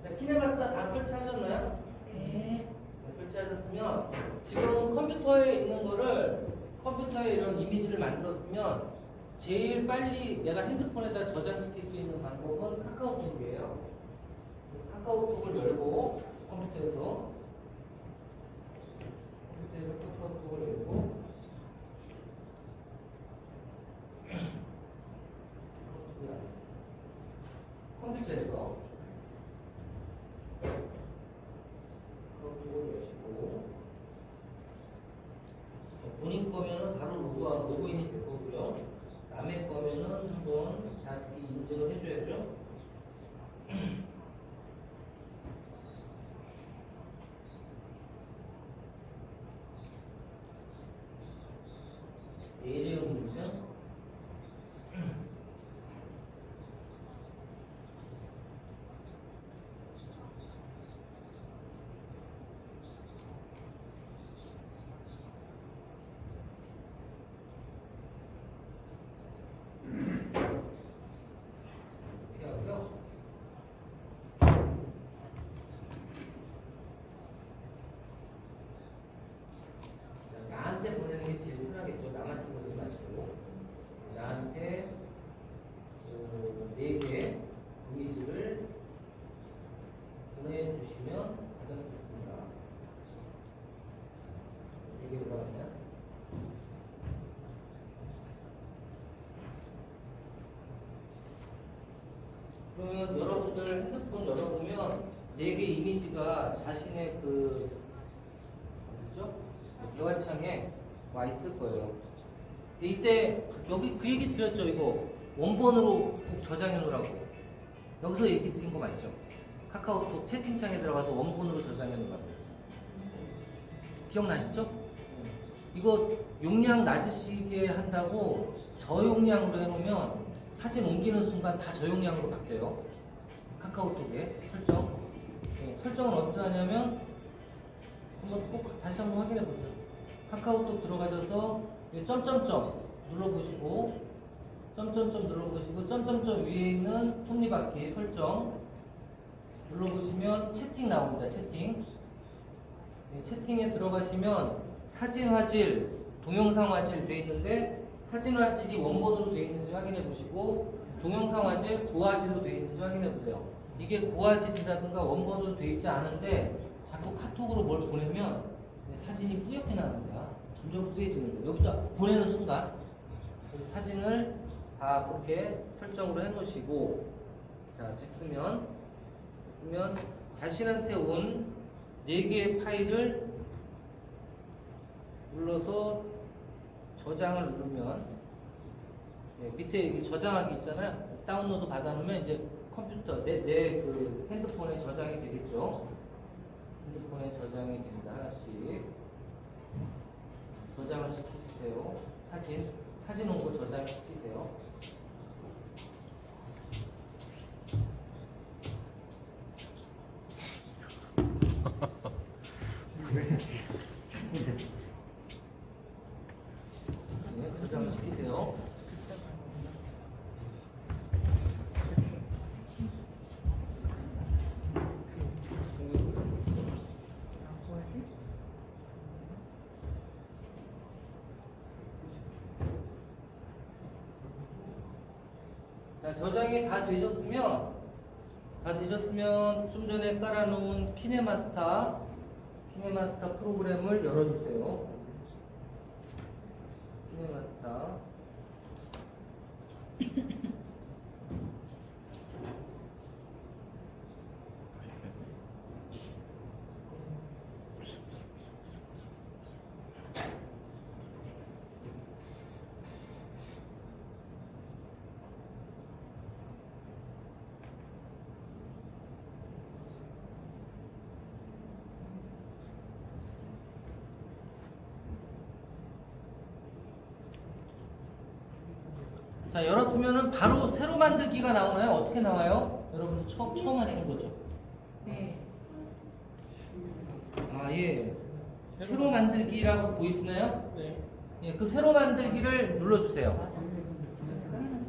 자, 키네마스터 다 설치하셨나요? 네. 설치하셨으면 지금 컴퓨터에 있는 거를 컴퓨터에 이런 이미지를 만들었으면 제일 빨리 내가 핸드폰에다 저장시킬 수 있는 방법은 카카오톡이에요. 카카오톡을 열고 컴퓨터에서 카카오톡을 열고 컴퓨터에서 카카오톡을 여시고 본인 거면은 바로 로그인이 될 거고요. 남의 거면은 한번 자기 인증을 해줘야죠. 일회용 인증. 이렇게 하고요. 자, 나한테 보내는 게 제일 편하겠죠. 남한테 보내지 마시고 나한테 네 개 이미지를 보내주시면 가장 좋습니다. 4개 들어갔나요? 그러면 여러분들 핸드폰 열어보면 4개 이미지가 자신의 그 어디죠? 대화창에 와 있을 거예요. 이때 여기 그 얘기 드렸죠. 이거 원본으로 꼭 저장해 놓으라고. 여기서 얘기 드린 거 맞죠? 카카오톡 채팅창에 들어가서 원본으로 저장해 놓으라고. 기억나시죠? 이거 용량 낮으시게 한다고 저용량으로 해놓으면 사진 옮기는 순간 다 저용량으로 바뀌어요. 카카오톡에 설정. 설정은 어디서 하냐면 한번 꼭 다시 한번 확인해 보세요. 카카오톡 들어가셔서 이 점점점 눌러보시고 점점점 눌러보시고 점점점 위에 있는 톱니바퀴 설정 눌러보시면 채팅 나옵니다. 채팅. 채팅에 들어가시면 사진 화질, 동영상 화질 돼 있는데 사진 화질이 원본으로 돼 있는지 확인해 보시고 동영상 화질, 고화질로 돼 있는지 확인해 보세요. 이게 고화질이라든가 원본으로 돼 있지 않은데 자꾸 카톡으로 뭘 보내면 사진이 뿌옇게 나옵니다. 점점 뿌얘지는 거예요. 여기다 보내는 순간 사진을 다 그렇게 설정으로 해 놓으시고 자 됐으면 자신한테 온 4개의 파일을 눌러서 저장을 누르면 밑에 저장하기 있잖아요. 다운로드 받아놓으면 이제 컴퓨터 내 그 핸드폰에 저장이 되겠죠. 핸드폰에 저장이 됩니다. 하나씩 저장을 시키세요. 사진 온 거 저장시키세요. 자, 저장이 다 되셨으면 좀 전에 깔아놓은 키네마스터 프로그램을 열어주세요. 키네마스터. 자, 열었으면은 바로 새로 만들기가 나오나요? 어떻게 나와요? 여러분들 처음 하시는 거죠? 네. 아, 예. 새로 만들기라고 보이시나요? 네. 예, 그 새로 만들기를 눌러주세요.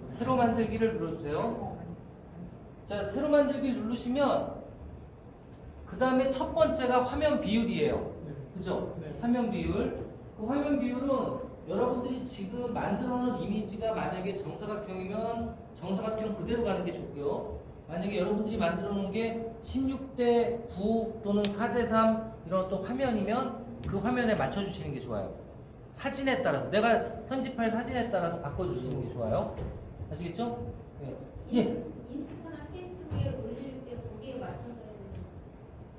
새로 만들기를 눌러주세요. 자, 새로 만들기를 누르시면 그 다음에 첫 번째가 화면 비율이에요. 그죠? 네. 화면 비율. 그 화면 비율은 여러분들이 지금 만들어 놓은 이미지가 만약에 정사각형이면 정사각형 그대로 가는 게 좋고요. 만약에 여러분들이 만들어 놓은 게 16대 9 또는 4대 3 이런 어떤 화면이면 그 화면에 맞춰주시는 게 좋아요. 사진에 따라서, 내가 편집할 사진에 따라서 바꿔주시는 게 좋아요. 아시겠죠? 예. 예. 인스타나 페이스북에 올릴 때 거기에 맞춰서 해야 돼요.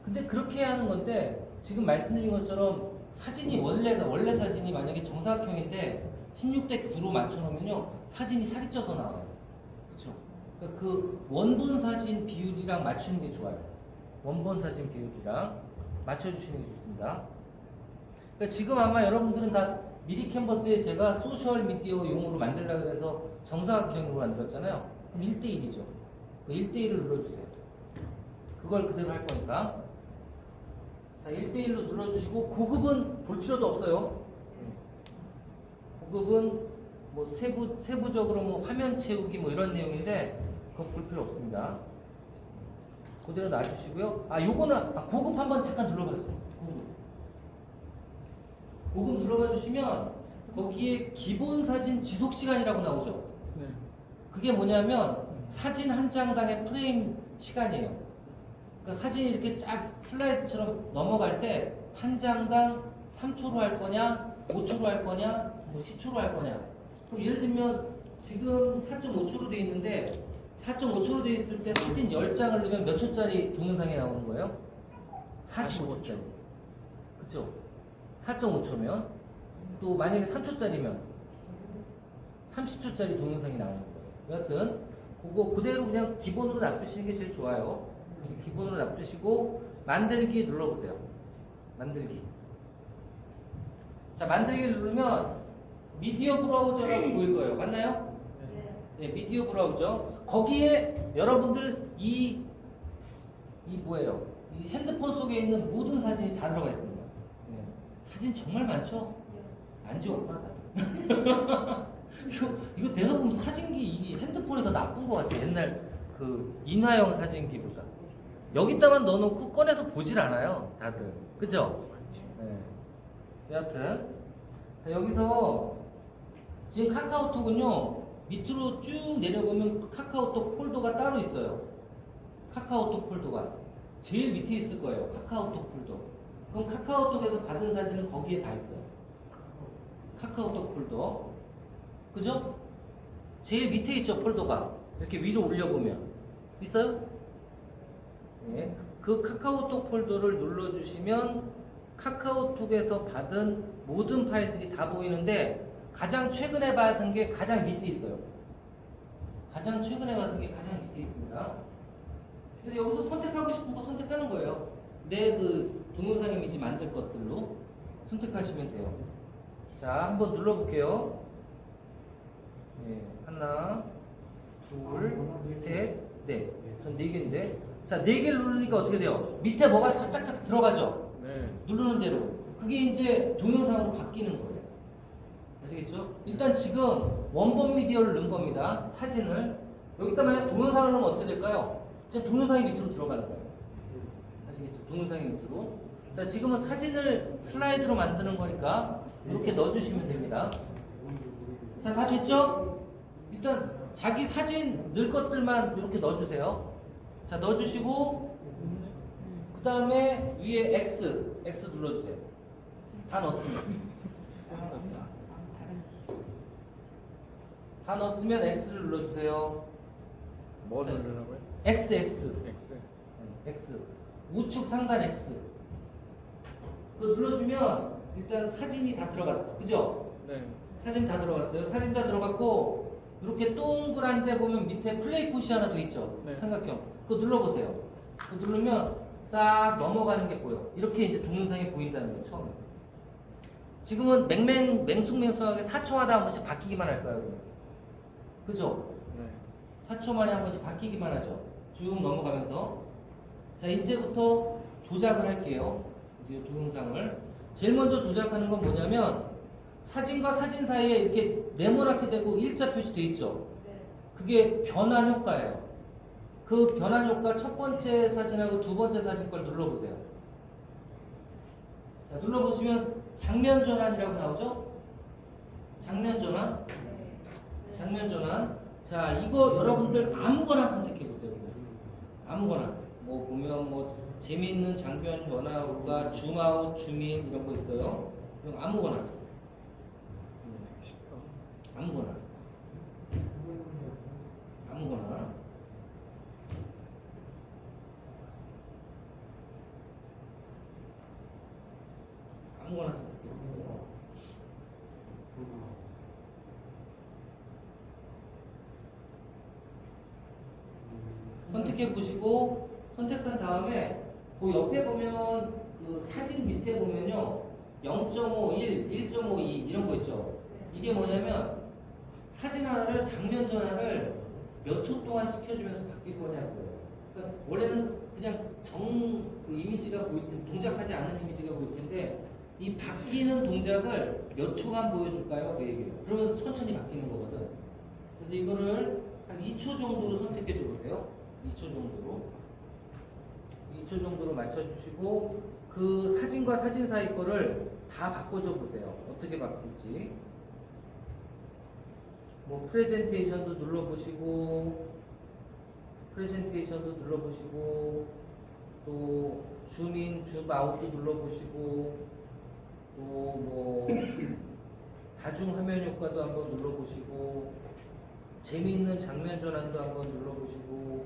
근데 그렇게 하는 건데 지금 말씀드린 것처럼 사진이 원래 사진이 만약에 정사각형인데 16대 9로 맞춰놓으면요 사진이 살이 쪄서 나와요. 그렇죠? 그러니까 그 원본 사진 비율이랑 맞추는 게 좋아요. 원본 사진 비율이랑 맞춰주시는 게 좋습니다. 그러니까 지금 아마 여러분들은 다 미리 캔버스에 제가 소셜 미디어 용으로 만들려고 해서 정사각형으로 만들었잖아요. 그럼 1대1이죠. 그 1대1을 눌러주세요. 그걸 그대로 할 거니까. 자, 1대1로 눌러주시고, 고급은 볼 필요도 없어요. 고급은 뭐 세부적으로 뭐 화면 채우기 뭐 이런 내용인데, 그거 볼 필요 없습니다. 그대로 놔주시고요. 아, 요거는, 고급 한번 잠깐 눌러봐 주세요. 고급 눌러봐 주시면, 거기에 기본 사진 지속 시간이라고 나오죠? 네. 그게 뭐냐면, 사진 한 장당의 프레임 시간이에요. 그러니까 사진이 이렇게 쫙 슬라이드처럼 넘어갈 때 한 장당 3초로 할 거냐, 5초로 할 거냐, 뭐 10초로 할 거냐. 그럼 예를 들면 지금 4.5초로 돼 있는데 4.5초로 돼 있을 때 사진 10장을 넣으면 몇 초짜리 동영상이 나오는 거예요? 45초짜리. 그쵸? 4.5초면 또 만약에 3초짜리면 30초짜리 동영상이 나오는 거예요. 여하튼 그거 그대로 그냥 기본으로 놔두시는 게 제일 좋아요. 기본으로 놔두시고 만들기 눌러보세요. 만들기. 자, 만들기를 누르면 미디어 브라우저라고 보일 거예요. 맞나요? 네, 미디어 브라우저. 거기에 여러분들 이 뭐예요? 이 핸드폰 속에 있는 모든 사진이 다 들어가 있습니다. 네. 사진 정말 많죠? 안 지웠구나 다들. 이거 내가 보면 사진기 이게 핸드폰이 더 나쁜 것 같아. 옛날 그 인화형 사진기보다. 여기다만 넣어놓고 꺼내서 보질 않아요, 다들. 그죠? 네. 여하튼 자, 여기서 지금 카카오톡은요 밑으로 쭉 내려보면 카카오톡 폴더가 따로 있어요. 카카오톡 폴더가 제일 밑에 있을 거예요. 카카오톡 폴더. 그럼 카카오톡에서 받은 사진은 거기에 다 있어요. 카카오톡 폴더. 그죠? 제일 밑에 있죠, 폴더가. 이렇게 위로 올려보면. 있어요? 네. 그 카카오톡 폴더를 눌러주시면 카카오톡에서 받은 모든 파일들이 다 보이는데 가장 최근에 받은 게 가장 밑에 있어요. 가장 최근에 받은 게 가장 밑에 있습니다. 그래서 여기서 선택하고 싶은 거 선택하는 거예요. 내 그 동영상 이미지 만들 것들로 선택하시면 돼요. 자, 한번 눌러볼게요. 네, 하나, 둘, 셋, 넷. 전 4개인데. 자, 4개를 누르니까 어떻게 돼요? 밑에 뭐가 착착착 들어가죠? 네. 누르는 대로. 그게 이제 동영상으로 바뀌는 거예요. 아시겠죠? 일단 지금 원본 미디어를 넣은 겁니다. 사진을. 여기다 만약 동영상을 넣으면 어떻게 될까요? 이제 동영상이 밑으로 들어가는 거예요. 아시겠죠? 동영상이 밑으로. 자, 지금은 사진을 슬라이드로 만드는 거니까 이렇게 넣어주시면 됩니다. 자, 다 됐죠? 일단 자기 사진 넣을 것들만 이렇게 넣어주세요. 자, 넣어주시고 그 다음에 위에 X 눌러주세요. 다 넣었으면. 다 넣었으면 X를 눌러주세요. 뭐 누르라고요? X. X. 우측 상단 X. 그거 눌러주면 일단 사진이 다 들어갔어. 그죠? 네. 사진 다 들어갔어요. 사진 다 들어갔고 이렇게 동그란 데 보면 밑에 플레이 푸시 하나 더 있죠? 네. 삼각형. 그거 눌러보세요. 그거 누르면 싹 넘어가는 게 보여. 이렇게 이제 동영상이 보인다는 거예요. 처음에. 지금은 맹숭맹숭하게 4초마다 한 번씩 바뀌기만 할 거예요. 그죠? 네. 4초 만에 한 번씩 바뀌기만 하죠. 쭉 넘어가면서. 자, 이제부터 조작을 할게요. 이제 동영상을. 제일 먼저 조작하는 건 뭐냐면 사진과 사진 사이에 이렇게 네모나게 되고 일자 표시돼 있죠. 그게 변환 효과예요. 그 변환 효과 첫 번째 사진하고 두 번째 사진 걸 눌러보세요. 자, 눌러보시면 장면 전환이라고 나오죠? 장면 전환. 장면 전환. 자, 이거 여러분들 아무거나 선택해 보세요. 아무거나. 뭐 보면 뭐 재미있는 장면 변화가 줌아웃, 줌인 이런 거 있어요. 그럼 아무거나. 아무거나. 아무거나. 아무거나 선택해 보세요. 선택해 보시고 선택한 다음에 그 옆에 보면 그 사진 밑에 보면요 0.51, 1.52 이런 거 있죠. 이게 뭐냐면 사진 하나를 장면 전환을 몇 초 동안 시켜주면서 바뀔 거냐고요. 그러니까 원래는 그냥 그 이미지가 보일 텐데 동작하지 않는 이미지가 보일 텐데 이 바뀌는 동작을 몇 초간 보여줄까요? 그 얘기예요. 그러면서 천천히 바뀌는 거거든. 그래서 이거를 한 2초 정도로 선택해 줘 보세요. 2초 정도로. 2초 정도로 맞춰주시고 그 사진과 사진 사이 거를 다 바꿔줘 보세요. 어떻게 바뀔지. 뭐 프레젠테이션도 눌러보시고 또 줌인, 줌아웃도 눌러보시고 또 뭐 다중 화면 효과도 한번 눌러보시고 재미있는 장면 전환도 한번 눌러보시고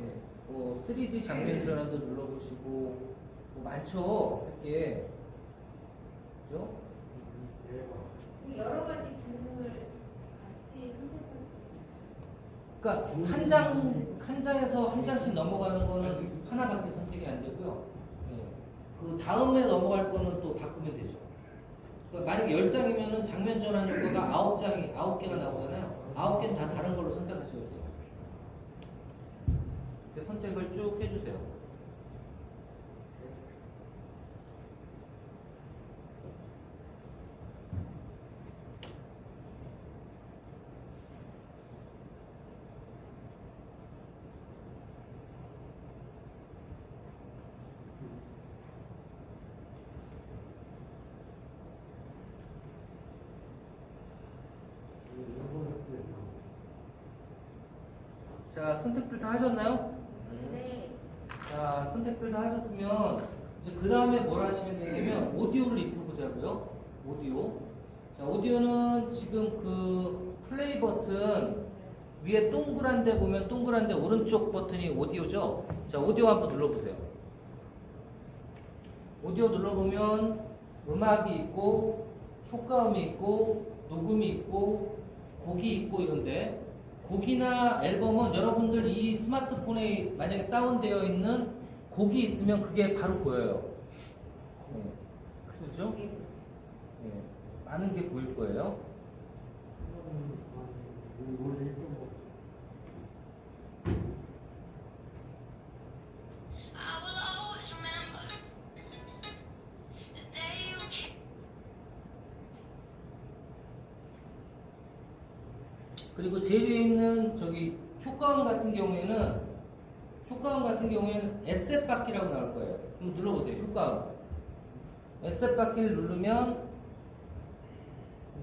예, 뭐 3D 장면 전환도 눌러보시고 뭐 많죠 할게 그죠? 여러 가지 기능을 같이 선택할 그러니까 한 장에서 한 장씩 넘어가는 거는 하나밖에 선택이 안 되고요. 예. 그 다음에 넘어갈 거는 또 바꾸면 되죠. 그러니까 만약에 10장이면은 장면 전환 효과가 9개가 나오잖아요. 9개는 다 다른 걸로 선택하셔도 돼요. 이렇게 선택을 쭉 해주세요. 자, 선택들 다 하셨나요? 네. 자, 선택들 다 하셨으면 이제 그 다음에 뭘 하시면 되냐면 오디오를 입혀보자고요. 오디오. 자, 오디오는 지금 그 플레이 버튼 위에 동그란 데 보면 동그란 데 오른쪽 버튼이 오디오죠. 자, 오디오 한번 눌러보세요. 오디오 눌러보면 음악이 있고 효과음이 있고 녹음이 있고 곡이 있고 이런데 곡이나 앨범은 여러분들 이 스마트폰에 만약에 다운되어 있는 곡이 있으면 그게 바로 보여요. 네. 그렇죠? 네. 많은 게 보일 거예요. 그리고 제일 위에 있는 저기 효과음 같은 경우에는 에셋 받기라고 나올 거예요. 그럼 눌러보세요. 효과음. 에셋 받기를 누르면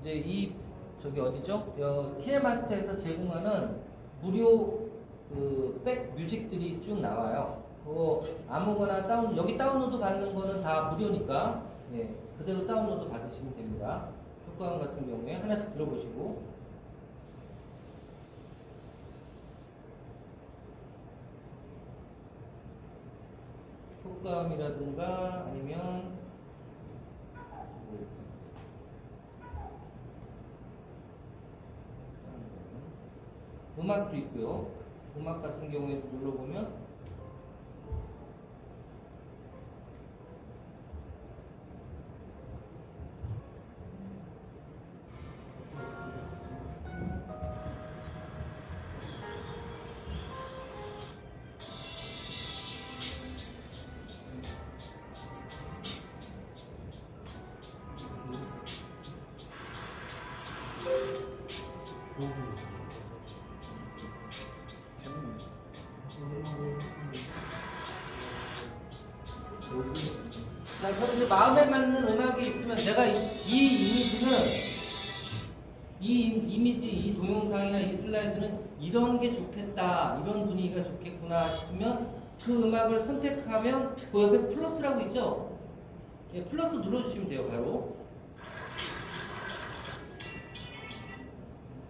이제 이 저기 어디죠? 키네마스터에서 제공하는 무료 그 백 뮤직들이 쭉 나와요. 그거 아무거나 여기 다운로드 받는 거는 다 무료니까 예, 그대로 다운로드 받으시면 됩니다. 효과음 같은 경우에 하나씩 들어보시고. 효과음이라든가 아니면 뭐 있어요? 음악도 있고요. 음악 같은 경우에 눌러보면 자, 그럼 이제 마음에 맞는 음악이 있으면 내가 이 이미지, 이 동영상이나 이 슬라이드는 이런 게 좋겠다, 이런 분위기가 좋겠구나 싶으면 그 음악을 선택하면 그 옆에 플러스라고 있죠? 예, 플러스 눌러주시면 돼요, 바로.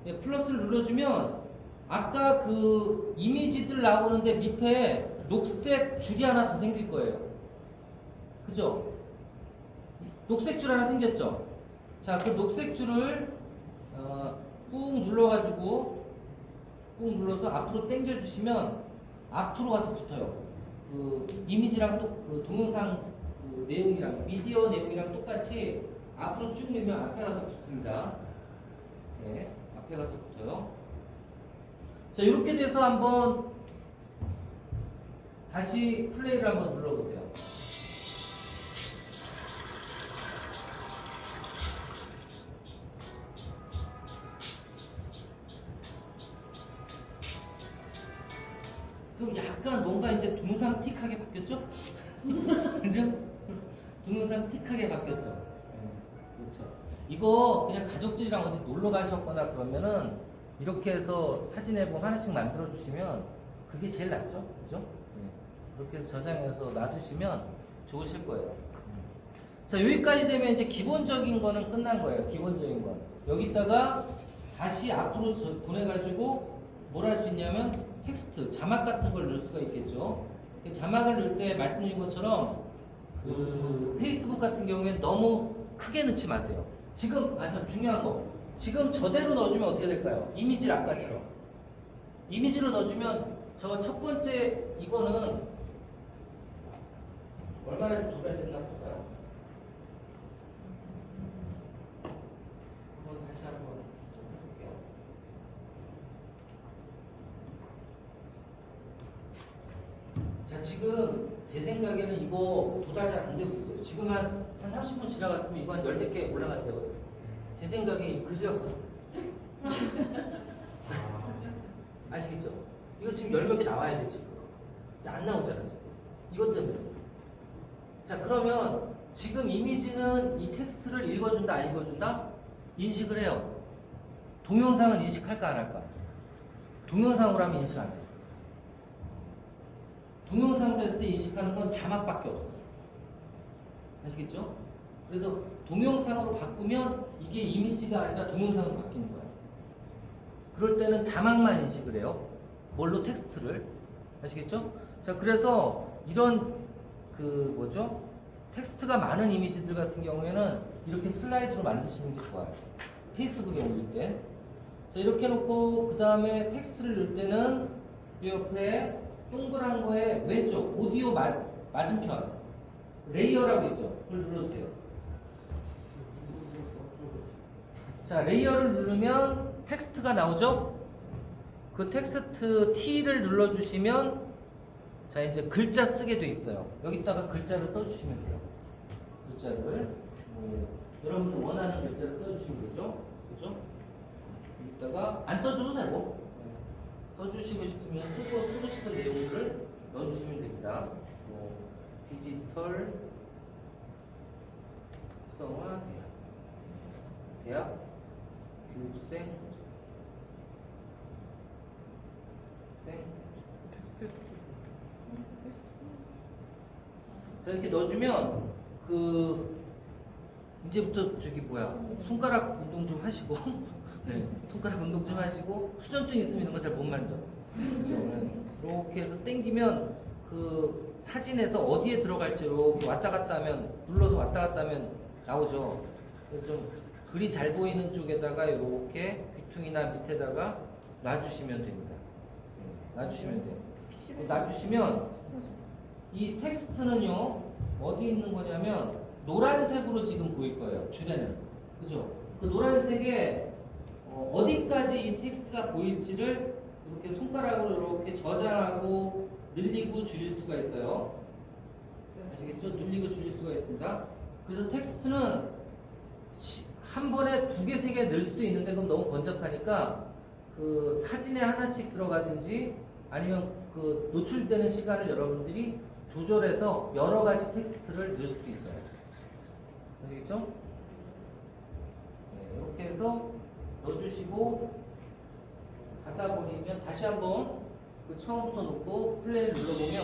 예, 플러스를 눌러주면 아까 그 이미지들 나오는데 밑에 녹색 줄이 하나 더 생길 거예요. 그죠? 녹색 줄 하나 생겼죠? 자, 그 녹색 줄을 꾹 눌러가지고 꾹 눌러서 앞으로 당겨주시면 앞으로 가서 붙어요. 그 이미지랑 그 동영상 그 내용이랑 미디어 내용이랑 똑같이 앞으로 쭉 밀면 앞에 가서 붙습니다. 네, 앞에 가서 붙어요. 자, 이렇게 돼서 한번 다시 플레이를 한번 눌러보세요. 그럼 약간 뭔가 이제 동영상 틱하게 바뀌었죠? 그죠? 동영상 틱하게 바뀌었죠? 네, 그렇죠. 이거 그냥 가족들이랑 어디 놀러 가셨거나 그러면은 이렇게 해서 사진 앨범 하나씩 만들어 주시면 그게 제일 낫죠? 그죠? 네. 그렇게 해서 저장해서 놔두시면 좋으실 거예요. 자, 여기까지 되면 이제 기본적인 거는 끝난 거예요. 기본적인 건. 여기다가 다시 앞으로 보내가지고 뭘 할 수 있냐면 텍스트, 자막 같은 걸 넣을 수가 있겠죠. 자막을 넣을 때 말씀드린 것처럼 그 페이스북 같은 경우에는 너무 크게 넣지 마세요. 지금 참 중요한 거. 지금 저대로 넣어주면 어떻게 될까요? 이미지를 아까처럼. 이미지로 넣어주면 저 첫 번째 이거는 얼마나 도달됐나 볼까요? 한번 다시 한번 해볼게요. 자, 지금 제 생각에는 이거 도달 잘 안 되고 있어요. 지금 한 30분 지나갔으면 이거 한 10대 개 올라갈 때거든요. 제 생각에 글씨가 아시겠죠? 이거 지금 10몇 개 나와야 돼, 지금. 근데 안 나오잖아, 지금. 이것 때문에. 자, 그러면 지금 이미지는 이 텍스트를 읽어준다, 안 읽어준다? 인식을 해요. 동영상은 인식할까, 안 할까? 동영상으로 하면 인식 안 해요. 동영상으로 했을 때 인식하는 건 자막밖에 없어요. 아시겠죠? 그래서 동영상으로 바꾸면 이게 이미지가 아니라 동영상으로 바뀌는 거예요. 그럴 때는 자막만 인식을 해요. 뭘로? 텍스트를. 아시겠죠? 자, 그래서 이런 그 뭐죠? 텍스트가 많은 이미지들 같은 경우에는 이렇게 슬라이드로 만드시는 게 좋아요. 페이스북에 올릴 때. 자, 이렇게 해놓고 그 다음에 텍스트를 넣을 때는 이 옆에 동그란 거에 왼쪽 오디오 맞은편 레이어라고 있죠. 그걸 눌러주세요. 자, 레이어를 누르면 텍스트가 나오죠. 그 텍스트 T를 눌러주시면 자, 이제 글자 쓰게 돼 있어요. 여기다가 글자를 써주시면 돼요. 글자를 여러분 원하는 글자를 써주시면 되죠. 그죠? 여기다가 안 써줘도 되고 써주시고 싶으면 쓰고 싶은 내용들을 넣어주시면 됩니다. 디지털 특성화 대학 교육생 자 이렇게 넣어주면 그 이제부터 저기 뭐야 손가락 운동 좀 하시고 네, 손가락 운동 좀 하시고 수전증 있으면 이런 거 잘 못 만져. 그렇죠? 네. 이렇게 해서 당기면 그 사진에서 어디에 들어갈지 이렇게 왔다 갔다 하면 눌러서 왔다 갔다 하면 나오죠. 그래서 좀 글이 잘 보이는 쪽에다가 이렇게 귀퉁이나 밑에다가 놔주시면 됩니다. 네, 놔주시면 돼요. 놔주시면 이 텍스트는요 어디 있는 거냐면 노란색으로 지금 보일 거예요. 줄에는 그죠? 그 노란색에 어디까지 이 텍스트가 보일지를 이렇게 손가락으로 이렇게 저장하고 늘리고 줄일 수가 있어요. 아시겠죠? 늘리고 줄일 수가 있습니다. 그래서 텍스트는 한 번에 2개, 3개 넣을 수도 있는데 그럼 너무 번잡하니까 그 사진에 하나씩 들어가든지 아니면 그 노출되는 시간을 여러분들이 조절해서 여러 가지 텍스트를 넣을 수도 있어요. 아시겠죠? 네, 이렇게 해서 넣어주시고 가다 보면 다시 한번 그 처음부터 놓고 플레이를 눌러보면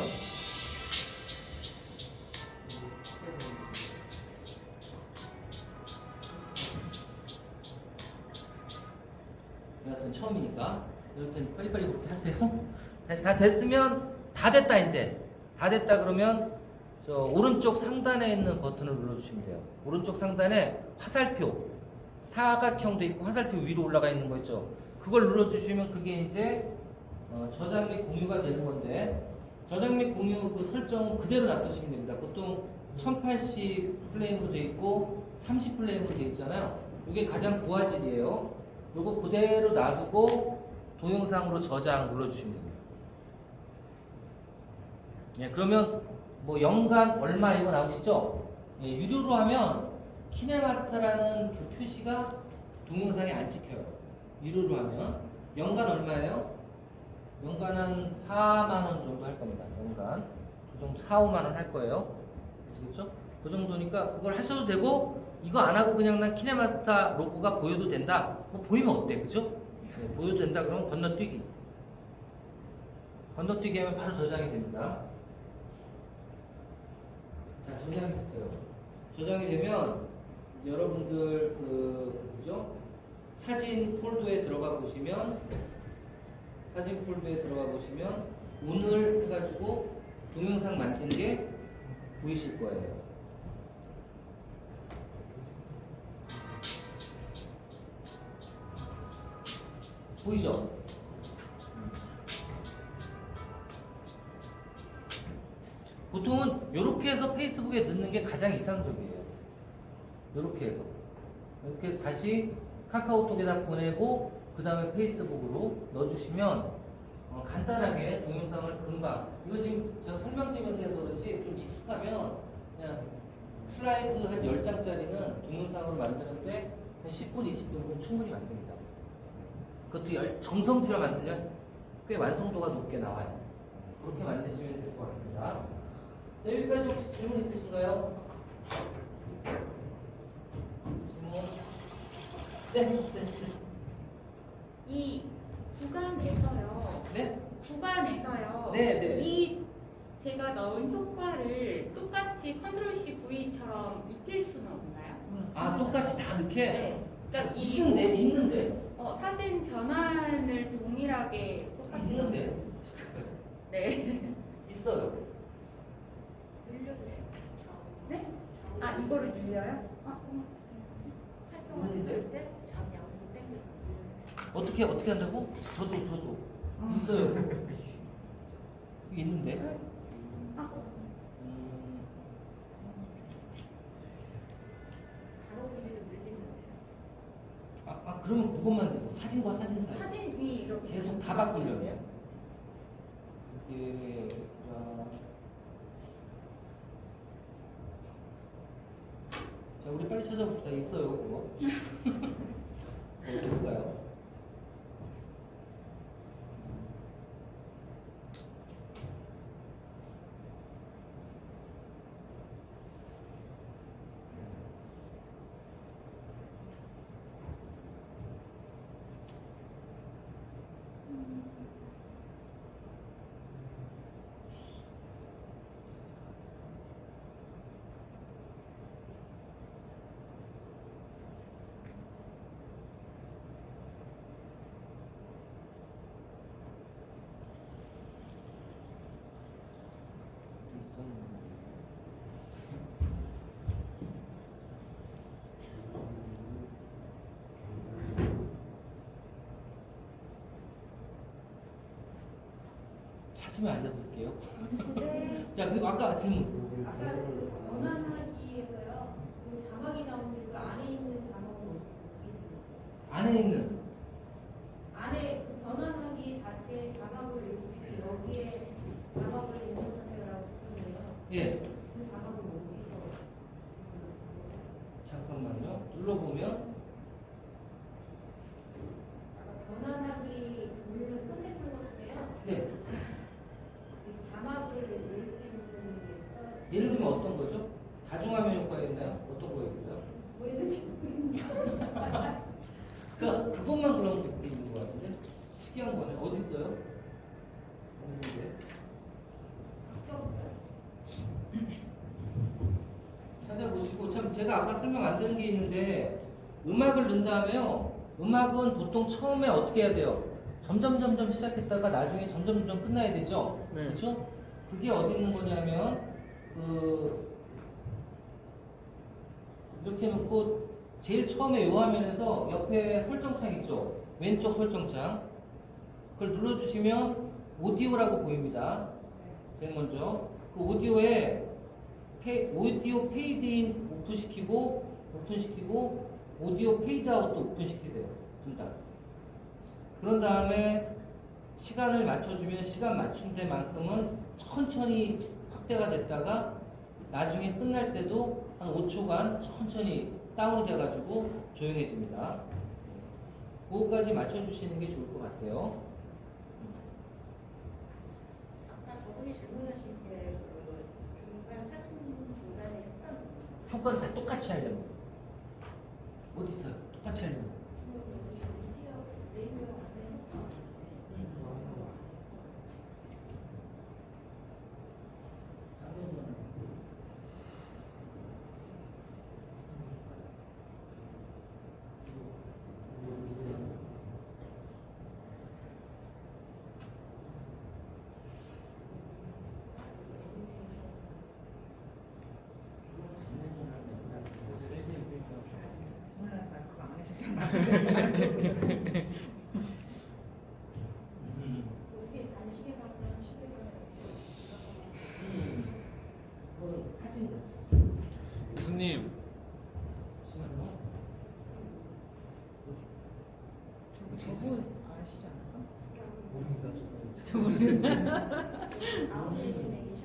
여하튼 처음이니까 여하튼 빨리빨리 그렇게 하세요. 다 됐으면 다 됐다 이제 다 됐다 그러면 저 오른쪽 상단에 있는 버튼을 눌러주시면 돼요. 오른쪽 상단에 화살표 사각형도 있고 화살표 위로 올라가 있는 거 있죠. 그걸 눌러주시면 그게 이제 저장 및 공유가 되는 건데 저장 및 공유 그 설정 그대로 놔두시면 됩니다. 보통 1080 프레임으로 되어 있고 30 프레임으로 되어 있잖아요. 이게 가장 고화질이에요. 요거 그대로 놔두고 동영상으로 저장 눌러주시면 됩니다. 예, 그러면 뭐 연간 얼마 이거 나오시죠? 예, 유료로 하면 키네마스터라는 그 표시가 동영상에 안 찍혀요. 유료로 하면 연간 얼마예요? 연간 한 4만 원 정도 할 겁니다. 연간 그 정도 4, 5만 원 할 거예요. 아시겠죠? 그 정도니까 그걸 하셔도 되고 이거 안 하고 그냥 난 키네마스터 로고가 보여도 된다. 뭐 보이면 어때, 그죠? 네, 보여도 된다. 그러면 건너뛰기. 건너뛰기 하면 바로 저장이 됩니다. 자, 저장이 됐어요. 저장이 되면 이제 여러분들 그죠? 사진 폴더에 들어가 보시면 오늘 해가지고 동영상 만든 게 보이실 거예요. 보이죠? 보통은 이렇게 해서 페이스북에 넣는 게 가장 이상적이에요. 이렇게 해서 다시 카카오톡에다 보내고 그 다음에 페이스북으로 넣어주시면 간단하게 동영상을 금방 이거 지금 제가 설명드리면서 해서 그렇지 좀 익숙하면 그냥 슬라이드 한 10장짜리는 동영상으로 만드는데 한 10분, 20분이면 충분히 만듭니다. 그것도 정성 들여 만들면 꽤 완성도가 높게 나와요. 그렇게 만드시면 될 것 같습니다. 자, 여기까지 혹시 질문 있으신가요? 질문? 네. 이 구간에서요. 네? 구간에서요. 네. 이 제가 넣은 효과를 똑같이 컨트롤 C V처럼 익힐 수는 없나요? 아, 똑같이 다 넣게? 네. 그러니까 있는데? 사진 변환을 동일하게 똑같이 있는데? 네. 있어요. 네? 아 이거를 늘려요? 있는데? 때 어떻게 한다고? 저도 있어요. 이게 있는데? 가로 길이를 늘리면 그러면 그것만 돼서 사진과 사진 사이 사진이 이렇게 계속 다 바꾸려면 자, 우리 빨리 찾아봅시다. 있어요, 그거. 어디 있을까요? 하시면 알려드릴게요. 네. 자, 그리고 아까 질문. 아까 그 전환하기에서요. 그 자막이 나오는데 그 안에 있는 자막은 어떻게 있어요? 안에 있는 안에 그 전환하기 자체에 자막을 넣을 수 있게 여기에 자막을 인쇄하세요라고 했는데요. 예. 그 자막은 어디서 잠깐만요. 눌러보면 전환하기 누르는 선택 눌렀는데요. 네. 그 자막을 넣을 수 있는 게 예를 들면 어떤 거죠? 다중화면 효과가 있나요? 어떤 거 있어요? 뭐 있는지 그것만 그런 게 있는 것 같은데 특이한 거네. 어디 있어요? 없는데. 찾아보시고 참 제가 아까 설명 안 드린 게 있는데 음악을 넣은 다음에요. 음악은 보통 처음에 어떻게 해야 돼요? 점점 시작했다가 나중에 점점 끝나야 되죠. 네. 그렇죠? 그게 어디 있는 거냐면 이렇게 놓고 제일 처음에 요 화면에서 옆에 설정창 있죠. 왼쪽 설정창. 그걸 눌러주시면 오디오라고 보입니다. 제일 먼저 그 오디오에 오디오 페이드인 오픈시키고 오디오 페이드아웃도 오픈시키세요. 둘 다. 그런 다음에 시간을 맞춰주면 시간 맞춘 데만큼은 천천히 확대가 됐다가 나중에 끝날 때도 한 5초간 천천히 다운이 돼가지고 조용해집니다. 그거까지 맞춰주시는 게 좋을 것 같아요. 아까 저분이 질문하신 게그 중간 사진 중간에 약간 효과를 다 똑같이 하려면 어디 있어요? 똑같이 하려면 레이디오 안에 몰라요. 그거 안 해서 잘 그게 단식에 가면 시대가 그거는 사진 자체. 교수님 잠시만요. 저분 아시지 않을까? 아웃 애니메이션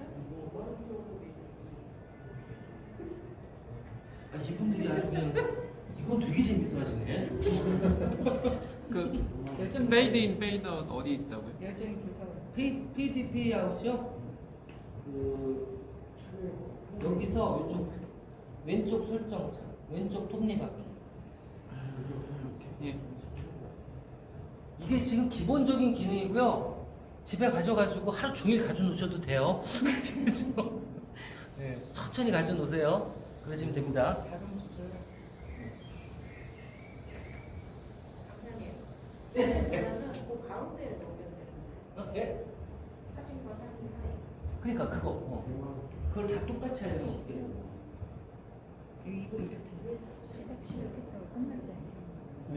아, 이분들이 아주 그냥 이건 되게 재밌어 하시네. 그 페이드 인 페이드 아웃 어디 있다고요? 열정이 불타오르. 페이드 아웃이요? 여기서 이쪽 왼쪽 설정창, 왼쪽 톱니바퀴. 예. 이게 지금 기본적인 기능이고요. 집에 가져가지고 하루 종일 가져놓으셔도 돼요. 네, 천천히 가져놓으세요. 그러시면 됩니다. 자동 조절. 그러면 그 가운데에 넣으면 되는 예? 사진과 사진 사이 그러니까 그거. 그걸 다 똑같이 하려면 어떻게 돼요? 이거 이렇게 시작했다고 끝날 때. 네.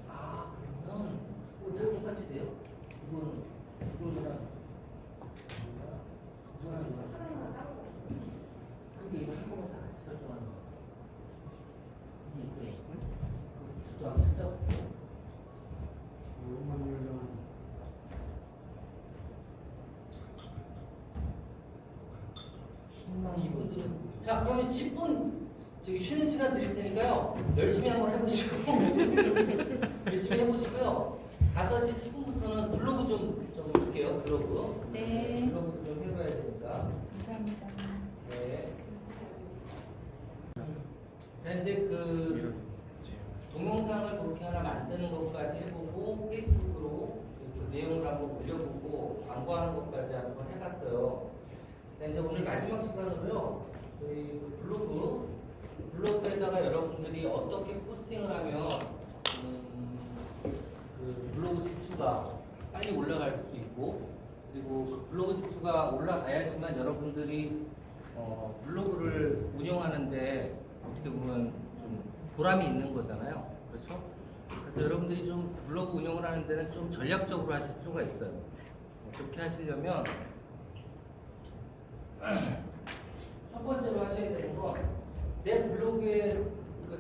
아, 그러면 다 똑같이 돼요? 이거랑 하나만 따로 근데 이거 한꺼번에 다 같이 설정하는 거 이게 있어요. 저도 한번 찾아볼게요. 이분들은 자 그러면 10분 저기 쉬는 시간 드릴 테니까요 열심히 한번 해보시고 열심히 해보시고요 5시 10분부터는 블로그 좀 볼게요. 블로그 네. 블로그 좀 해봐야 되니까. 감사합니다. 네. 자 이제 그 동영상을 그렇게 하나 만드는 것까지 해보고 페이스북으로 그 내용을 한번 올려보고 광고하는 것까지 한번 해봤어요. 자 이제 오늘 마지막 시간으로요 저희 그 블로그에다가 여러분들이 어떻게 포스팅을 하면 그 블로그 지수가 빨리 올라갈 수 있고 그리고 그 블로그 지수가 올라가야지만 여러분들이 블로그를 운영하는데 어떻게 보면 좀 보람이 있는 거잖아요. 그렇죠? 그래서 여러분들이 좀 블로그 운영을 하는 데는 좀 전략적으로 하실 필요가 있어요. 그렇게 하시려면 첫 번째로 하셔야 되는 건 내 블로그에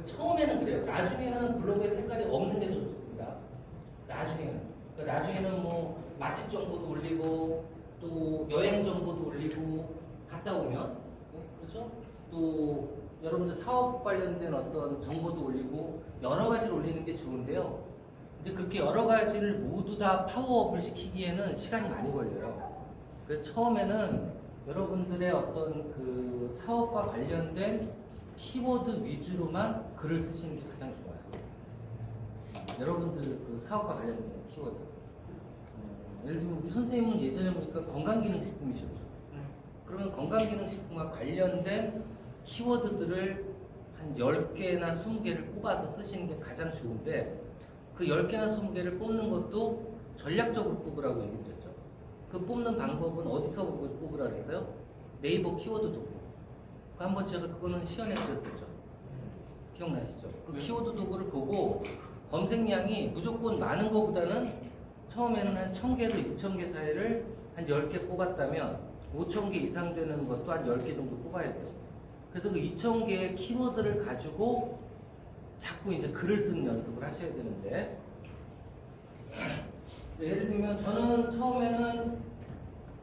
처음에는 그래요. 나중에는 블로그에 색깔이 없는 게 더 좋습니다. 나중에는 뭐 맛집 정보도 올리고 또 여행 정보도 올리고 갔다 오면 그렇죠? 또 여러분들 사업 관련된 어떤 정보도 올리고 여러 가지를 올리는 게 좋은데요. 근데 그렇게 여러 가지를 모두 다 파워업을 시키기에는 시간이 많이 걸려요. 그래서 처음에는 여러분들의 어떤 그 사업과 관련된 키워드 위주로만 글을 쓰시는 게 가장 좋아요. 여러분들 그 사업과 관련된 키워드. 예를 들면 우리 선생님은 예전에 보니까 건강기능식품이셨죠. 그러면 건강기능식품과 관련된 키워드들을 한 10개나 20개를 뽑아서 쓰시는 게 가장 좋은데 그 10개나 20개를 뽑는 것도 전략적으로 뽑으라고 얘기 드렸죠. 그 뽑는 방법은 어디서 뽑으라 그랬어요? 네이버 키워드 도구. 한번 제가 그거는 시연해 드렸었죠. 기억나시죠? 그 키워드 도구를 보고 검색량이 무조건 많은 것보다는 처음에는 한 1000개에서 2000개 사이를 한 10개 뽑았다면 5000개 이상 되는 것도 한 10개 정도 뽑아야 돼요. 그래서 그 2000개의 키워드를 가지고 자꾸 이제 글을 쓰는 연습을 하셔야 되는데 예를 들면 저는 처음에는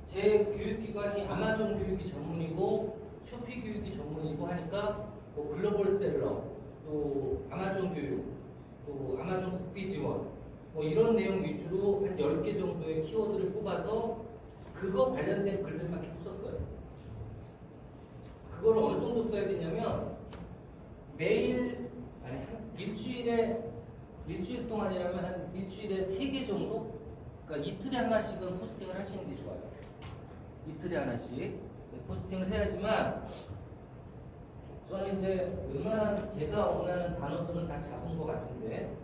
제 교육기관이 아마존 교육이 전문이고 쇼피 교육이 전문이고 하니까 뭐 글로벌셀러, 또 아마존 교육, 또 아마존 국비 지원 뭐 이런 내용 위주로 한 10개 정도의 키워드를 뽑아서 그거 관련된 글들만 계속 썼어요. 그걸 어느 정도 써야 되냐면 매일 아니 한 일주일 동안이라면 한 일주일에 3개 정도? 그러니까 이틀에 하나씩은 포스팅을 하시는 게 좋아요. 이틀에 하나씩 포스팅을 해야지만 저는 이제 웬만한 제가 원하는 단어들은 다 잡은 것 같은데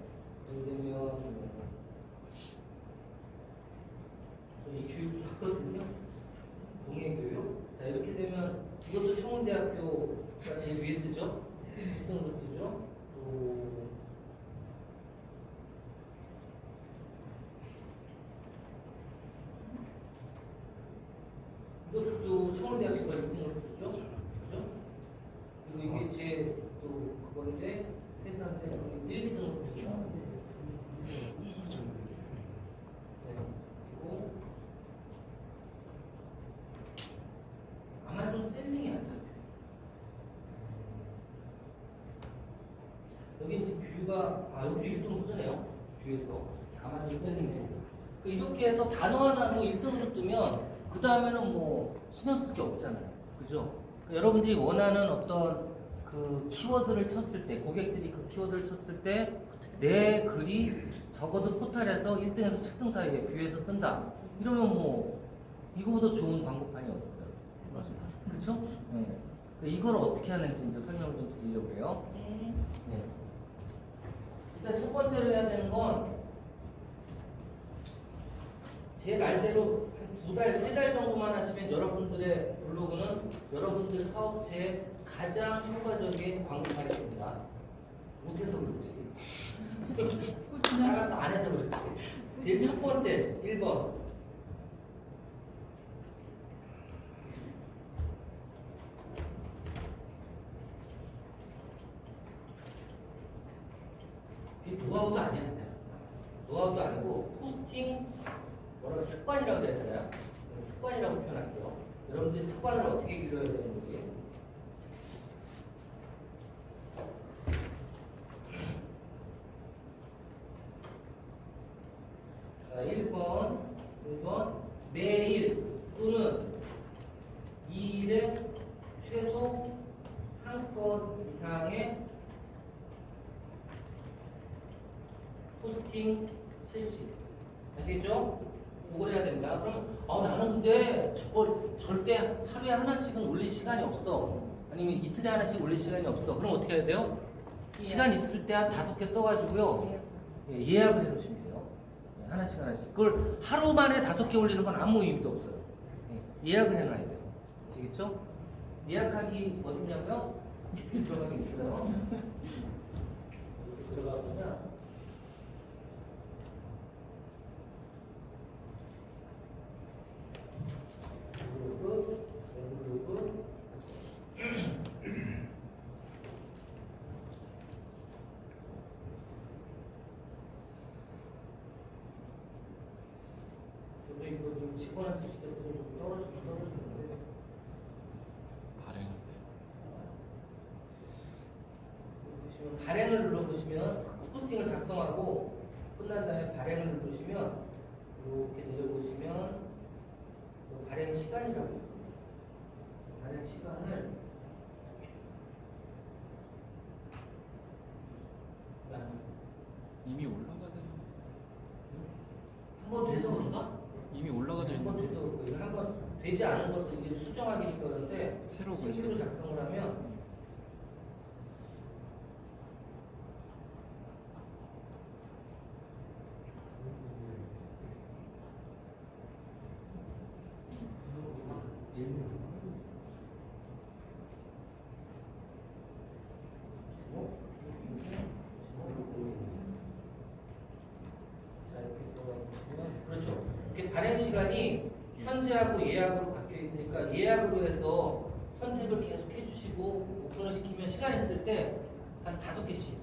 예를 들면 저이 교육도 봤거든요. 동해교육. 자 이렇게 되면 이것도 청운대학교가 제일 위에 뜨죠. 1등으로 뜨죠. 또 이것도 청운대학교가 1등으로 뜨죠. 그죠? 그리고 이게 제 또 그건데 회사인데 1, 2등으로 뜨죠. 네. 그리고 아마존 셀링이 안 잡혀요. 여기 이제 뷰가 여기 1등으로 뜨네요. 뷰에서 아마존 셀링에서 이렇게 해서 단어 하나 뭐 1등으로 뜨면 그 다음에는 뭐 신경 쓸 게 없잖아요. 그죠? 여러분들이 원하는 어떤 그 키워드를 쳤을 때, 고객들이 그 키워드를 쳤을 때 내 글이 적어도 포탈에서 1등에서 7등 사이에 뷰에서 뜬다. 이러면 뭐 이거보다 좋은 광고판이 어딨어요? 맞습니다. 그쵸? 네. 이걸 어떻게 하는지 이제 설명을 좀 드리려고 해요. 네. 일단 첫 번째로 해야 되는 건 제 말대로 한 2달, 3달 정도만 하시면 여러분들의 블로그는 여러분들 사업체의 가장 효과적인 광고판이 됩니다. 못해서 그렇지. 따라서 안 해서 그렇지. 제일 첫 번째, 1번. 이 노하우도 아니야. 노하우도 아니고 포스팅 뭐라고 습관이라고 그래야 되나요? 습관이라고 표현할게요. 여러분들이 습관을 어떻게 길러야 되는지. 자, 1번 매일 또는 2일에 최소 한 건 이상의 포스팅 실시. 아시겠죠? 그걸 해야 됩니다. 그럼 나는 근데 저걸 절대 하루에 하나씩은 올릴 시간이 없어. 아니면 이틀에 하나씩 올릴 시간이 없어. 그럼 어떻게 해야 돼요? 시간 있을 때 한 5개 써가지고요. 예약을 해놓으시면 돼요. 하나씩. 그걸 하루 만에 5개 올리는 건 아무 의미도 없어요. 예약을 해놔야 돼요. 아시겠죠? 예약하기 어딨냐고요? 들어가면 있어요. 이렇게 들어가 보면 블로그, 블로그. 저도 이거 좀 직원한테 시켰더니 좀 떨어지는데. 발행할 보시면 발행을 눌러보시면 포스팅을 작성하고 끝난 다음에 발행을 누르시면 이렇게 내려보시면 발행 시간이라고 있습니다. 발행 시간을 이미 올라가죠. 한번 돼서 그런가? 이미 올라가져 한번 있는데 돼서 그런가? 이거 한번 되지 않은 것도 이게 수정하기니까 그런데 새로 신규로 글쓰기. 작성을 하면 그렇죠. 이렇게 발행 시간이 현재하고 예약으로 바뀌어 있으니까 예약으로 해서 선택을 계속 해주시고 오픈을 시키면 시간 있을 때 한 5개씩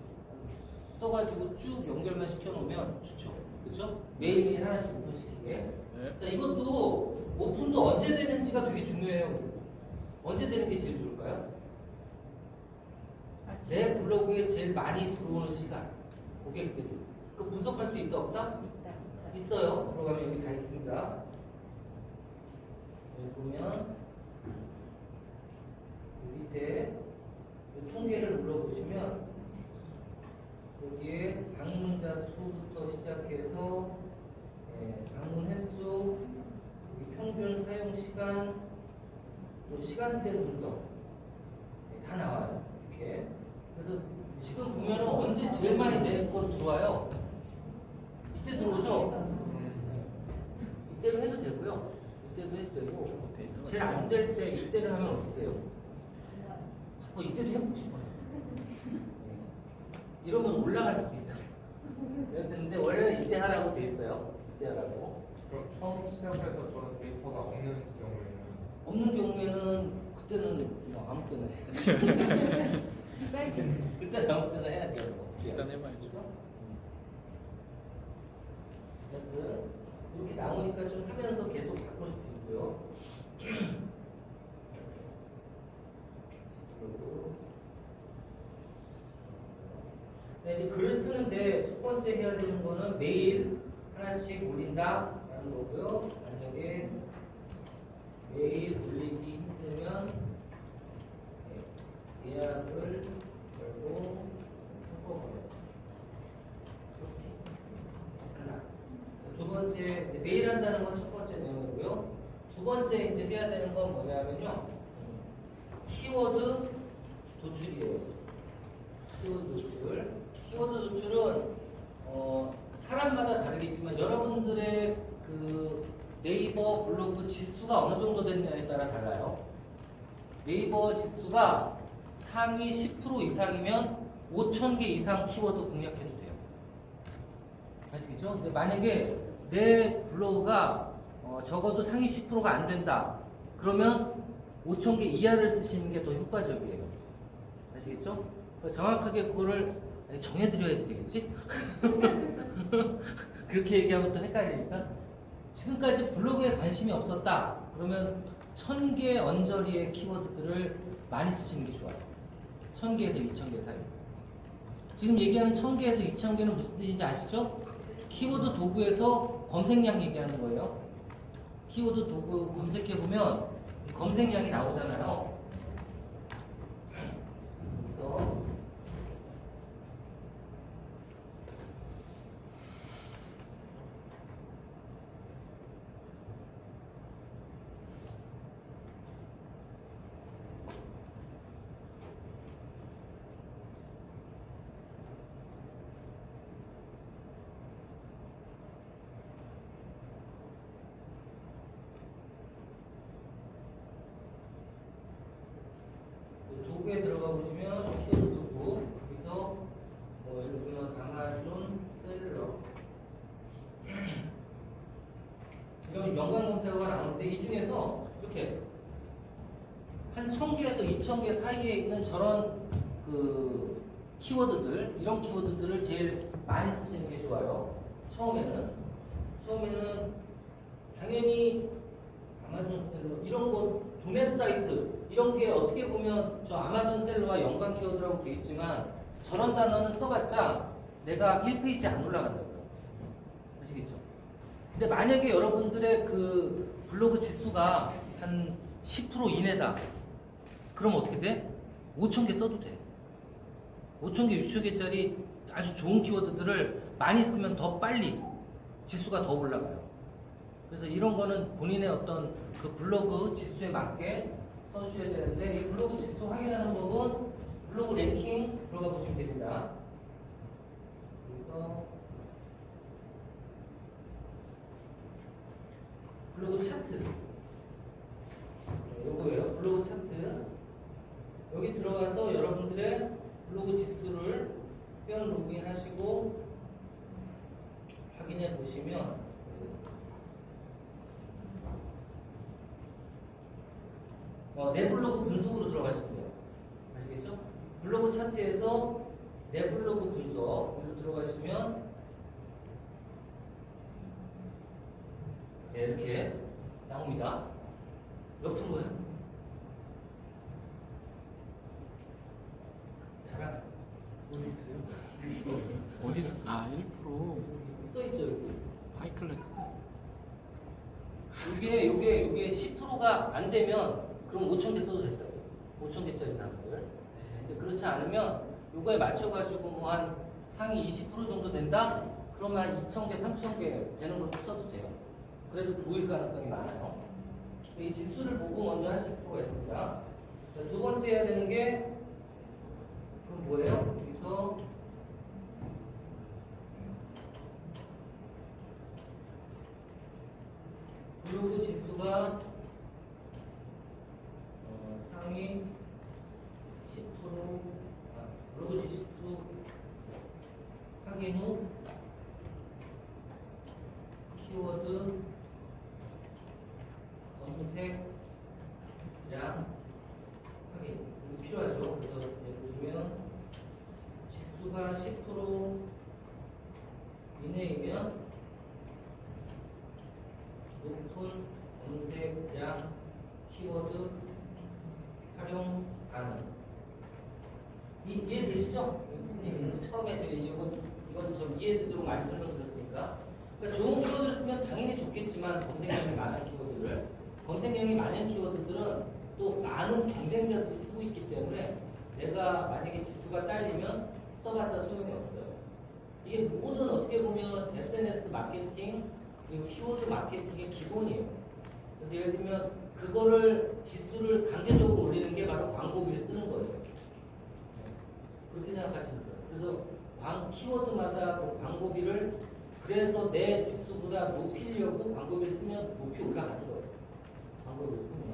써가지고 쭉 연결만 시켜놓으면 좋죠. 그렇죠? 매일매일 하나씩 오픈시키게. 네. 자, 이것도 오픈도 언제 되는지가 되게 중요해요. 언제 되는 게 제일 좋을까요? 내 블로그에 제일 많이 들어오는 시간, 고객들이. 그 분석할 수 있다 없다? 있다. 있어요. 들어가면 여기 다 있습니다. 여기 보면 이 밑에 이 통계를 눌러보시면 여기에 방문자 수부터 시작해서 방문 횟수, 여기 평균 사용 시간, 또 시간대 분석 다 나와요. 이렇게. 그래서 지금 보면은 언제 제일 많이 내 건 들어와요. 이때 들어오죠? 이때도 해도 되고요. 이때도 해도 되고 제일 안 될 때 이때를 하면 어떻게 돼요? 이때도 해보고 싶어요. 이러면 올라갈 수도 있잖아요. 근데 원래는 이때 하라고 돼 있어요. 이때 하라고. 그럼 처음 시작해서 저런 데이터가 없는 경우에는 없는 경우에는 그때는 그냥 아무 때나 해. 사이트. 그때는 아무 때나 해야죠. 어떻게 일단 해요? 해봐야죠. 하여튼 이렇게 나오니까 좀 하면서 계속 바꿀 수도 있고요. 네, 이제 글을 쓰는데 첫 번째 해야 되는 거는 매일 하나씩 올린다 라는 거고요. 만약에 매일 올리기 힘들면 예약을 열고 한꺼번에 하나. 두 번째 이제 매일 한다는 건 첫 번째 내용이고요. 두 번째 이제 해야 되는 건 뭐냐면요. 키워드 도출이에요. 키워드 도출. 키워드 도출은 사람마다 다르겠지만 여러분들의 그 네이버 블로그 지수가 어느 정도 됐냐에 따라 달라요. 네이버 지수가 상위 10% 이상이면 5,000개 이상 키워드 공략해도 돼요. 아시겠죠? 근데 만약에 내 블로그가 적어도 상위 10%가 안 된다. 그러면 5,000개 이하를 쓰시는 게 더 효과적이에요. 아시겠죠? 그러니까 정확하게 그거를 정해드려야지 되겠지? 그렇게 얘기하면 또 헷갈리니까. 지금까지 블로그에 관심이 없었다. 그러면 1000개 언저리의 키워드들을 많이 쓰시는 게 좋아요. 1000개에서 2000개 사이. 지금 얘기하는 1000개에서 2000개는 무슨 뜻인지 아시죠? 키워드 도구에서 검색량 얘기하는 거예요. 키워드 도구 검색해보면 검색량이 나오잖아요. 그래서 들어가 보시면 키워드 두고 여기서 뭐 예를 들면 아마존 셀러 이런 연관 검색어가 나오는데 이 중에서 이렇게 한 1000개에서 2000개 사이에 있는 저런 그 키워드들 이런 키워드들을 제일 많이 쓰시는 게 좋아요. 처음에는 당연히 아마존 셀러 이런 거 도매 사이트 이런 게 어떻게 보면 저 아마존 셀러와 연관 키워드라고 되어 있지만 저런 단어는 써봤자 내가 1페이지 안 올라간다고요. 아시겠죠? 근데 만약에 여러분들의 그 블로그 지수가 한 10% 이내다. 그럼 어떻게 돼? 5,000개 써도 돼. 5,000개, 6,000개짜리 아주 좋은 키워드들을 많이 쓰면 더 빨리 지수가 더 올라가요. 그래서 이런 거는 본인의 어떤 그 블로그 지수에 맞게 써주셔야 되는데 이 블로그 지수 확인하는 법은 블로그 랭킹 들어가 보시면 됩니다. 그래서 블로그 차트 요거예요. 블로그 차트 여기 들어가서 여러분들의 블로그 지수를 회원 로그인 하시고 확인해 보시면 내 블로그 분석으로 들어가시면 돼요. 아시겠죠? 블로그 차트에서 내 블로그 분석으로 들어가시면 이렇게 나옵니다. 몇 프로야? 잘하네. 어디 있어요? 어디서? 아 1%. 써있죠 여기. 하이클래스. 요게 10%가 안 되면 그럼 5,000개 써도 된다고. 5,000개짜리 단어를. 근데 그렇지 않으면 요거에 맞춰가지고 뭐 한 상위 20% 정도 된다? 그러면 한 2,000개, 3,000개 되는 것도 써도 돼요. 그래도 보일 가능성이 많아요. 이 지수를 보고 먼저 하실 필요가 있습니다. 자, 두 번째 해야 되는 게 그럼 뭐예요? 여기서 블로그 지수가 상위 10% 블로그 지수 확인 후 키워드 검색량 확인 이거 필요하죠. 그래서 예를 들면 지수가 10% 이내이면 높은 검색량 키워드 활용 가능. 이해되시죠? 무슨 얘기인지 처음에 제가 이건 좀 이해되도록 많이 설명드렸으니까. 그러니까 좋은 키워드를 쓰면 당연히 좋겠지만 검색량이 많은 키워드를 검색량이 많은 키워드들은 또 많은 경쟁자들이 쓰고 있기 때문에 내가 만약에 지수가 딸리면 써봤자 소용이 없어요. 이게 모든 어떻게 보면 SNS 마케팅 그리고 키워드 마케팅의 기본이에요. 그래서 예를 들면 그거를 지수를 강제적으로 올리는 게 바로 광고비를 쓰는 거예요. 그렇게 생각하시면 돼요. 그래서 키워드마다 그 광고비를 그래서 내 지수보다 높이려고 광고비를 쓰면 높이 올라가는 거예요. 광고비를 쓰면.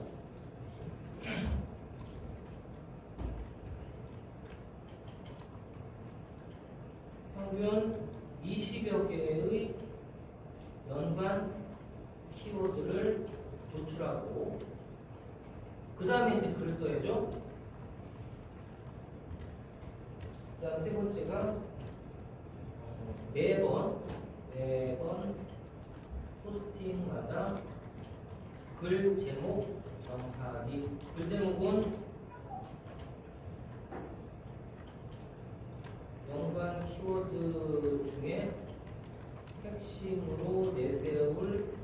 평균 20여 개의 연관 키워드를 도출하고 그 다음에 이제 글을 써야죠. 그 다음 세 번째가 매번 포스팅마다 글 제목 정하기. 글 제목은 연관 키워드 중에 핵심으로 내세울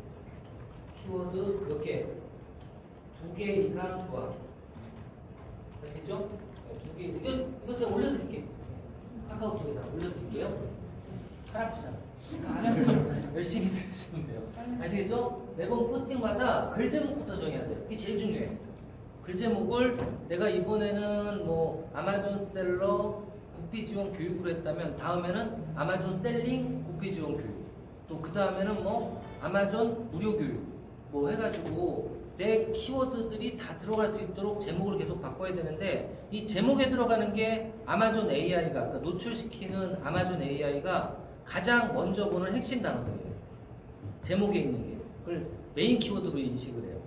키워드 몇 개? 2개 이상 좋아. 아시겠죠? 2개. 이거 제가 올려드릴게요. 카카오톡에다 올려드릴게요. 팔 아프잖아. 열심히 들으시면 돼요. 아시겠죠? 매번 포스팅마다 글 제목부터 정해야 돼요. 그게 제일 중요해. 글 제목을 내가 이번에는 뭐 아마존 셀러 국비 지원 교육으로 했다면 다음에는 아마존 셀링 국비 지원 교육. 또 그 다음에는 뭐 아마존 무료 교육. 뭐 해가지고 내 키워드들이 다 들어갈 수 있도록 제목을 계속 바꿔야 되는데 이 제목에 들어가는 게 아마존 AI가 그러니까 노출시키는 아마존 AI가 가장 먼저 보는 핵심 단어들이에요. 제목에 있는 게 그걸 메인 키워드로 인식을 해요.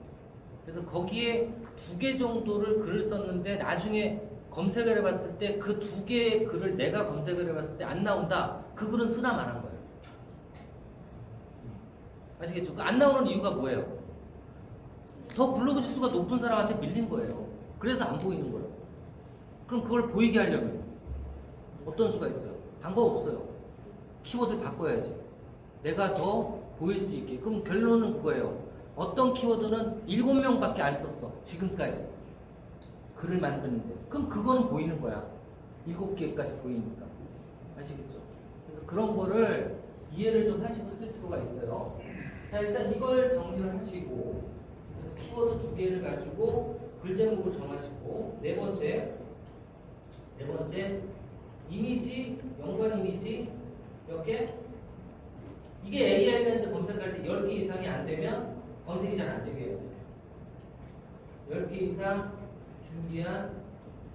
그래서 거기에 2개 정도를 글을 썼는데 나중에 검색을 해봤을 때 그 2개의 글을 내가 검색을 해봤을 때 안 나온다. 그 글은 쓰나 마는 거예요. 아시겠죠? 안 나오는 이유가 뭐예요? 더 블로그 지수가 높은 사람한테 밀린 거예요. 그래서 안 보이는 거예요. 그럼 그걸 보이게 하려면 어떤 수가 있어요? 방법 없어요. 키워드를 바꿔야지. 내가 더 보일 수 있게. 그럼 결론은 그거예요. 어떤 키워드는 7명밖에 안 썼어. 지금까지. 글을 만드는데. 그럼 그거는 보이는 거야. 7개까지 보이니까. 아시겠죠? 그래서 그런 거를 이해를 좀 하시고 쓸 필요가 있어요. 자, 일단 이걸 정리를 하시고, 그래서 키워드 2개를 가지고 글 제목을 정하시고, 네 번째, 이미지, 연관 이미지 몇 개? 이게 AI가 이제 검색할 때 10개 이상이 안 되면 검색이 잘 안 되게 해요. 10개 이상 준비한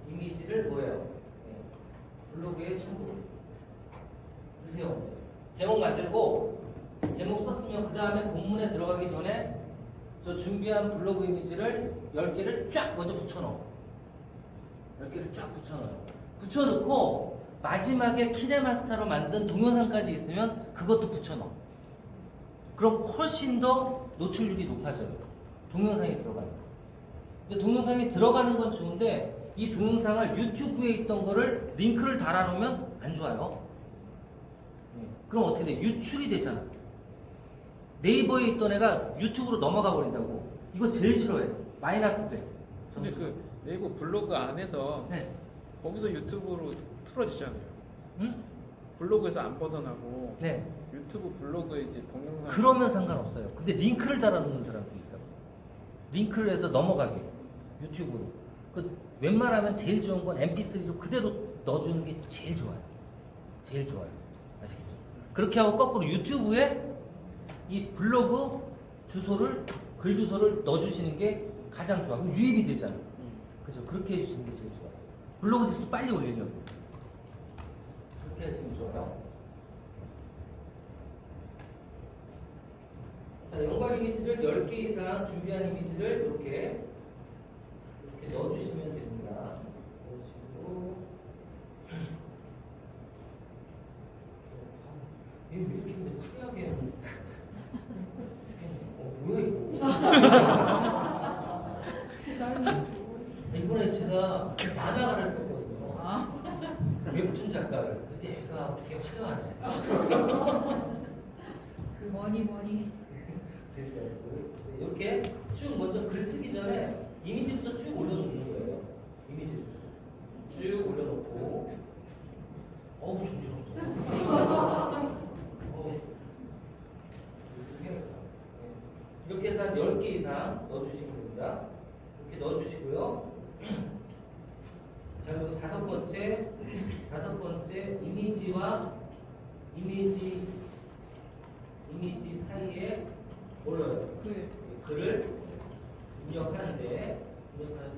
이미지를 뭐예요? 블로그에 첨부. 넣으세요. 제목 만들고, 제목 썼으면 그 다음에 본문에 들어가기 전에 저 준비한 블로그 이미지를 10개를 쫙 먼저 붙여넣어. 10개를 쫙 붙여넣어요. 붙여넣고 마지막에 키네마스터로 만든 동영상까지 있으면 그것도 붙여넣어. 그럼 훨씬 더 노출률이 높아져요. 동영상이 들어가는 거. 근데 동영상이 들어가는 건 좋은데 이 동영상을 유튜브에 있던 거를 링크를 달아놓으면 안 좋아요. 그럼 어떻게 돼? 유출이 되잖아. 네이버에 있던 애가 유튜브로 넘어가 버린다고. 이거 제일 싫어해. 마이너스 돼. 근데 점수가. 그 네이버 블로그 안에서 네. 거기서 유튜브로 틀어지잖아요. 응? 블로그에서 안 벗어나고 네. 유튜브 블로그에 이제 동영상 그러면 상관없어요. 근데 링크를 달아놓는 사람도 있다고. 링크를 해서 넘어가게. 유튜브로. 그 웬만하면 제일 좋은 건 mp3로 그대로 넣어주는 게 제일 좋아요. 제일 좋아요. 아시겠죠? 그렇게 하고 거꾸로 유튜브에 이 블로그 주소를 글 주소를 넣어주시는 게 가장 좋아. 그럼 유입이 되잖아. 그죠? 그렇게 해주시는 게 제일 좋아요. 블로그 지수 빨리 올리려고. 그렇게 하시면 좋아요. 자, 연관 이미지를 10개 이상 준비한 이미지를 이렇게 넣어주시면 됩니다. 넣으시고 이거 왜 이렇게 근데 화려하게 뭐야 이거 이번에 제가 만화가를 썼거든요. 웹툰 작가를. 근데 얘가 어떻게 화려하네. 뭐니 이렇게 쭉 먼저 글 쓰기 전에 이미지부터 쭉 올려놓는 거예요. 이미지부터 쭉 올려놓고 어우 정신없어. 이렇게 해서 한 10개 이상 넣어주시면 됩니다. 이렇게 넣어주시고요. 자, 그리고 다섯 번째 이미지와 이미지 사이에 올려요. 글을 입력하는데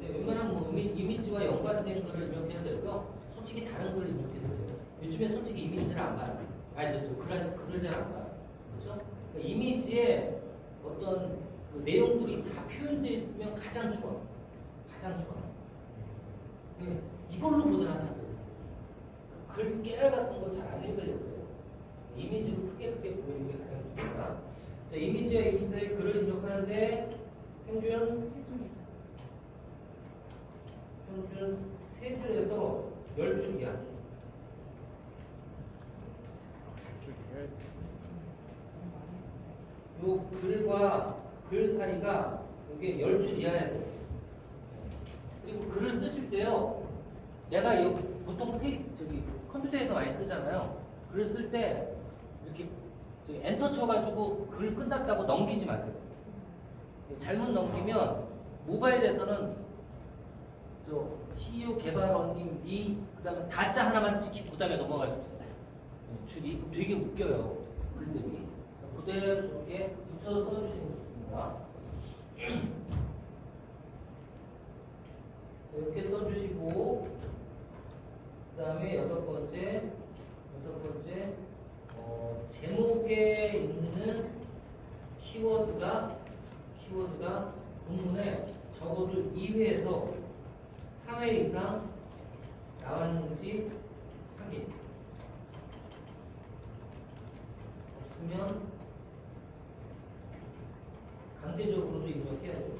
웬만하면 뭐 이미지와 연관된 글을 입력해도 되고요. 솔직히 다른 글을 입력해도 돼요. 요즘에 솔직히 이미지를 안 봐요. 아니 저 글을 잘 안 봐요. 그렇죠? 그러니까 이미지에 어떤 그 내용들이 다 표현되어 있으면 가장 좋아. 가장 좋아. 이걸로 보잖아 다들. 글 깨알 같은 거 잘 안 읽으려고 해요. 이미지로 크게 보이는 게 가장 좋습니다. 자, 이미지와 이미지 사이에 글을 입력하는데 평균 3줄에서 10줄이야. 요 글과 글 사이가 이게 10줄 이하야 돼. 그리고 글을 쓰실 때요. 내가 보통 컴퓨터에서 많이 쓰잖아요. 글을 쓸 때 이렇게 엔터 쳐가지고 글 끝났다고 넘기지 마세요. 잘못 넘기면 모바일에서는 저 CEO 개발원님 그다음에 다자 하나만 찍히고 그다음에 넘어갈 수 있어요. 줄이 되게 웃겨요. 글들이 그대로 저렇게 붙여서 써주시는 게 좋습니다. 이렇게 써주시고, 그 다음에 여섯 번째, 제목에 있는 키워드가 본문에 적어도 2회에서 3회 이상 나왔는지 확인. 없으면 강제적으로도 입력해야 돼요.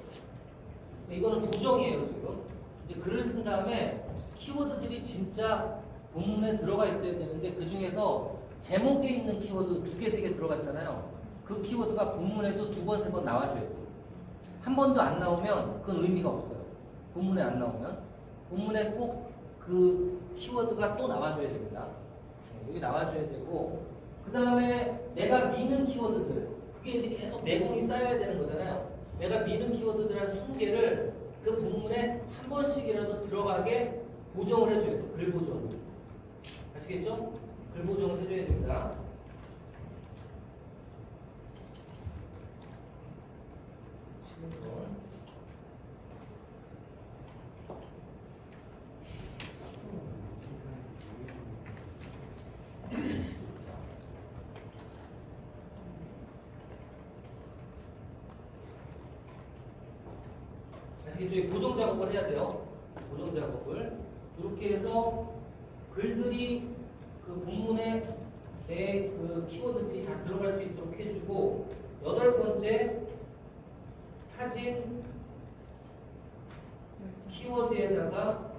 이거는 보정이에요, 지금. 이제 글을 쓴 다음에 키워드들이 진짜 본문에 들어가 있어야 되는데 그 중에서 제목에 있는 키워드 2개, 3개 들어갔잖아요. 그 키워드가 본문에도 2번, 3번 나와줘야 돼요. 한 번도 안 나오면 그건 의미가 없어요. 본문에 안 나오면. 본문에 꼭 그 키워드가 또 나와줘야 됩니다. 여기 나와줘야 되고, 그 다음에 내가 미는 키워드들, 그게 이제 계속 내공이 쌓여야 되는 거잖아요. 내가 미는 키워드들 한 20개를 그 본문에 한 번씩이라도 들어가게 보정을 해줘야 돼요. 글 보정. 아시겠죠? 글 보정을 해줘야 됩니다. 아시겠죠? 이 보정 작업을 해야 돼요. 보정 작업을. 이렇게 해서 글들이 그 본문에 내 그 키워드들이 다 들어갈 수 있도록 해주고, 8번째 사진 키워드에다가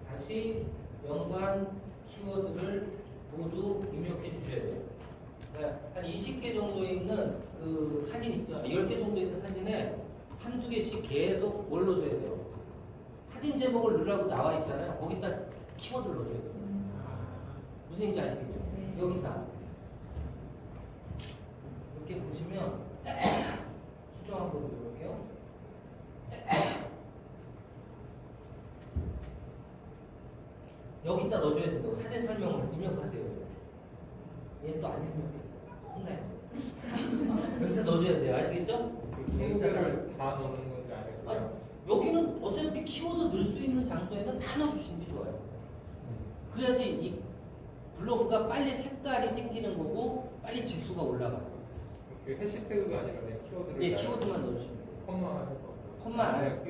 다시 연관 키워드를 모두 입력해 주셔야 돼요. 그러니까 한 20개 정도 있는 그 사진 있죠. 10개 정도 있는 사진에 한두 개씩 계속 뭘 넣어줘야 돼요. 사진 제목을 넣으라고 나와 있잖아요. 거기다 키워드를 넣어줘야 돼요. 무슨 얘기인지 아시겠죠? 여기다. 이렇게 보시면 수정 한번 해볼게요. 여기다 넣어줘야 된다고. 사진 설명을 입력하세요. 얘는 또 안 입력했어요. 혼나요. 여기다 넣어줘야 돼요. 아시겠죠? 키워드를 다 넣는 건지 아니면 여기는 어차피 키워드 넣을 수 있는 장소에는 다 넣어주시는 게 좋아요. 그래야지 이 블로그가 빨리 색깔이 생기는 거고 빨리 지수가 올라가요. 해시태그가 아니라 그냥 키워드를 예, 키워드만 넣어주시면 돼요. 컴마 해서 컴마 안 해요.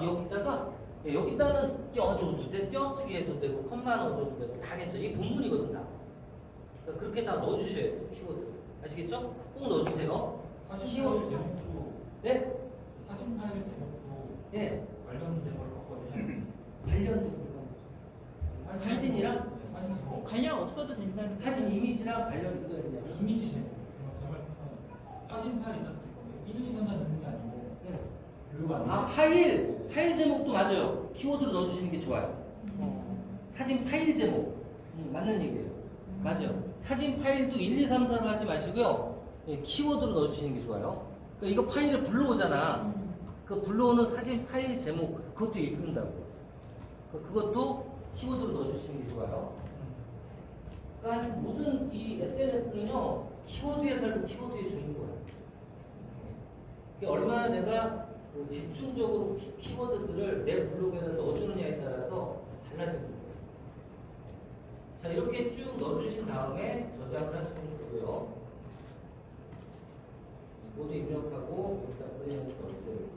여기다가 여기다는 띄워줘도 돼, 띄어쓰기 해도 되고 컴마 넣어줘도 되고 다 괜찮아요. 이게 본문이거든 다. 그러니까 그렇게 다 넣어주셔야 돼요. 키워드. 아시겠죠? 꼭 넣어주세요. 사진 키워드. 파일 제목도 네? 사진 파일 제목도 예. 관련된 걸 넣었거든요. 관련된 거. 사진이랑? 사진 제목. 관련 없어도 된다는 사진 이미지랑 관련 있어야 되냐? 이미지 제목. 제 말씀은 사진 파일 있었을 거예요. 1, 2, 3만 넣는 게 아니고 네. 그리고 아, 파일 제목도 맞아요. 키워드로 넣어주시는 게 좋아요. 사진 파일 제목. 맞는 얘기예요. 맞아요. 사진 파일도 1, 2, 3, 4로 하지 마시고요. 예, 키워드로 넣어주시는 게 좋아요. 그러니까 이거 파일을 불러오잖아. 그 불러오는 사진 파일 제목, 그것도 읽는다고. 그것도 키워드로 넣어주시는 게 좋아요. 그러니까 모든 이 SNS는요, 키워드에 살고 키워드에 주는 거예요. 이게 얼마나 내가 그 집중적으로 키워드들을 내 블로그에다 넣어주느냐에 따라서 달라지는 거예요. 자, 이렇게 쭉 넣어주신 다음에 저장을 하시면 되고요. 모두 입력하고 여기다 그냥 넣어줘요.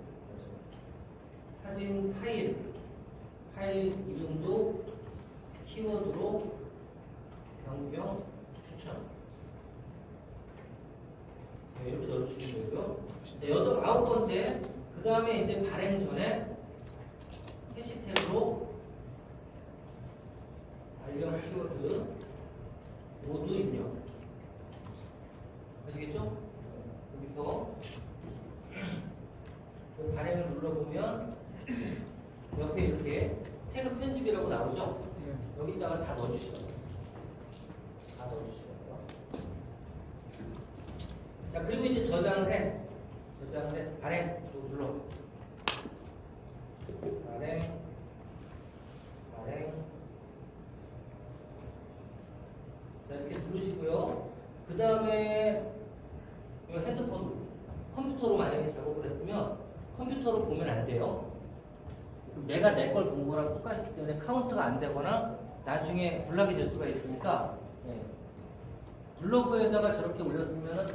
사진 파일 이름도 키워드로 변경 추천. 네, 이렇게 넣어주시면 되고요. 자, 9번째, 그 다음에 이제 발행 전에 해시태그로 관련 키워드 모두 입력. 아시겠죠? 여기서 발행을 눌러보면 옆에 이렇게 태그 편집이라고 나오죠? 여기다가 다 넣어주시라고요. 다 넣어주시라고요. 자, 그리고 이제 저장을 해. 발행. 이거 눌러. 발행. 자, 이렇게 누르시고요. 그 다음에 이 핸드폰, 컴퓨터로 만약에 작업을 했으면 컴퓨터로 보면 안 돼요. 그 그럼 내가 내 걸 본 거랑 똑같기 때문에 카운트가 안 되거나 나중에 블락이 될 수가 있으니까 예. 블로그에다가 저렇게 올렸으면은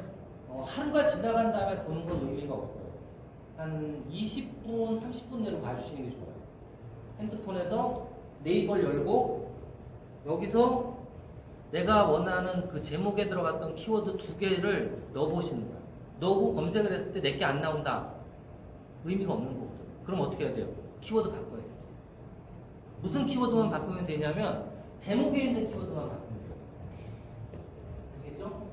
하루가 지나간 다음에 보는 건 의미가 없어요. 한 20분, 30분 내로 봐주시는 게 좋아요. 핸드폰에서 네이버를 열고 여기서 내가 원하는 그 제목에 들어갔던 키워드 2개를 넣어보시는 거야. 넣고 검색을 했을 때 내게 안 나온다. 의미가 없는 거거든. 그럼 어떻게 해야 돼요? 키워드 바꿔야 돼요. 무슨 키워드만 바꾸면 되냐면 제목에 있는 키워드만 바꾸면 돼요. 아시겠죠?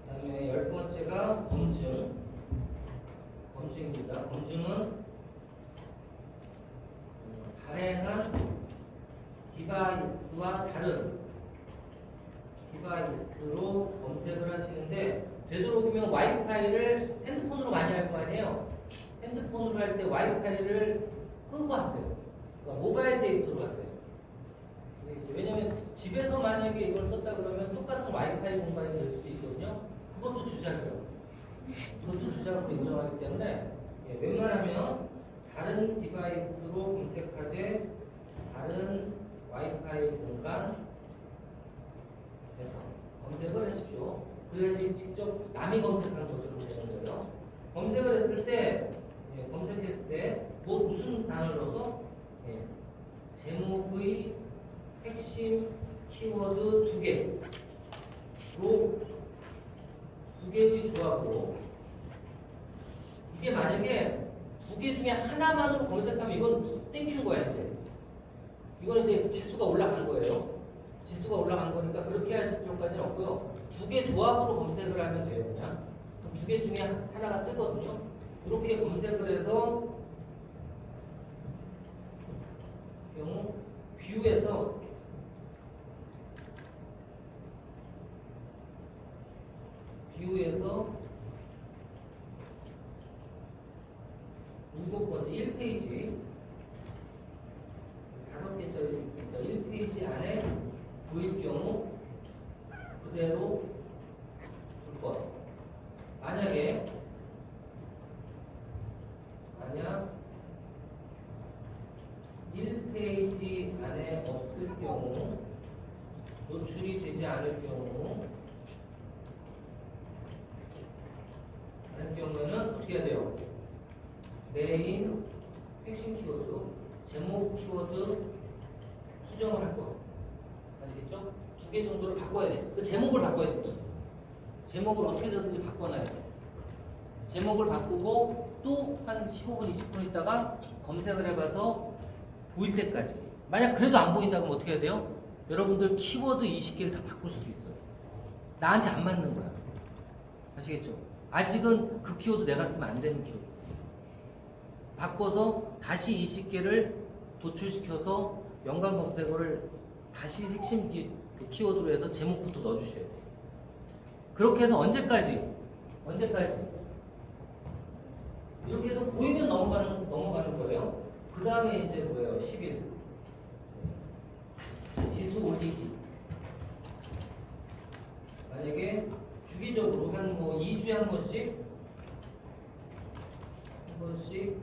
그 다음에 10번째가 검증입니다. 검증은 발행한 디바이스와 다른 디바이스로 검색을 하시는데 되도록이면 와이파이를 핸드폰으로 많이 할 거 아니에요. 핸드폰으로 할 때 와이파이를 끄고 하세요. 그러니까 모바일 데이터로 하세요. 왜냐면 집에서 만약에 이걸 썼다 그러면 똑같은 와이파이 공간이 될 수도 있거든요. 그것도 주작이에요. 그것도 주작으로 인정하기 때문에 웬만하면 다른 디바이스로 검색하되 다른 와이파이 공간에서 검색을 하십시오. 그래야지 직접 남이 검색한 것처럼 되는 거예요. 검색을 했을 때, 검색했을 때 무슨 단어를 넣어서 제목의 핵심 키워드 2개로 2개의 조합으로 이게 만약에 2개 중에 하나만으로 검색하면 이건 땡큐인 거야 이제. 이건 이제 지수가 올라간 거예요. 지수가 올라간 거니까 그렇게 하실 필요까지는 없고요. 2개 조합으로 검색을 하면 돼요 그냥. 2개 중에 하나가 뜨거든요. 이렇게 검색을 해서 경우 뷰에서 뷰에서 7번째 1페이지 5개짜리 있으니까 1페이지 안에 보일 경우 그대로 둘 것. 만약 1페이지 안에 없을 경우 노출이 되지 않을 경우에는 어떻게 해야 돼요? 메인 핵심 키워드, 제목 키워드 수정을 할 거예요. 아시겠죠? 2개 정도를 바꿔야 돼. 그 제목을 바꿔야 돼. 제목을 어떻게 해서든지 바꿔놔야 돼. 제목을 바꾸고 또 한 15분, 20분 있다가 검색을 해봐서 보일 때까지. 만약 그래도 안 보인다고 하면 어떻게 해야 돼요? 여러분들 키워드 20개를 다 바꿀 수도 있어요. 나한테 안 맞는 거야. 아시겠죠? 아직은 그 키워드 내가 쓰면 안 되는 키워드. 바꿔서 다시 20개를 도출시켜서 연관 검색어를 다시 핵심 키워드로 해서 제목부터 넣어주셔야 돼요. 그렇게 해서 언제까지? 이렇게 해서 보이면 넘어가는 거예요. 그 다음에 이제 뭐예요? 10일. 지수 올리기. 만약에 주기적으로 한 2주에 한 번씩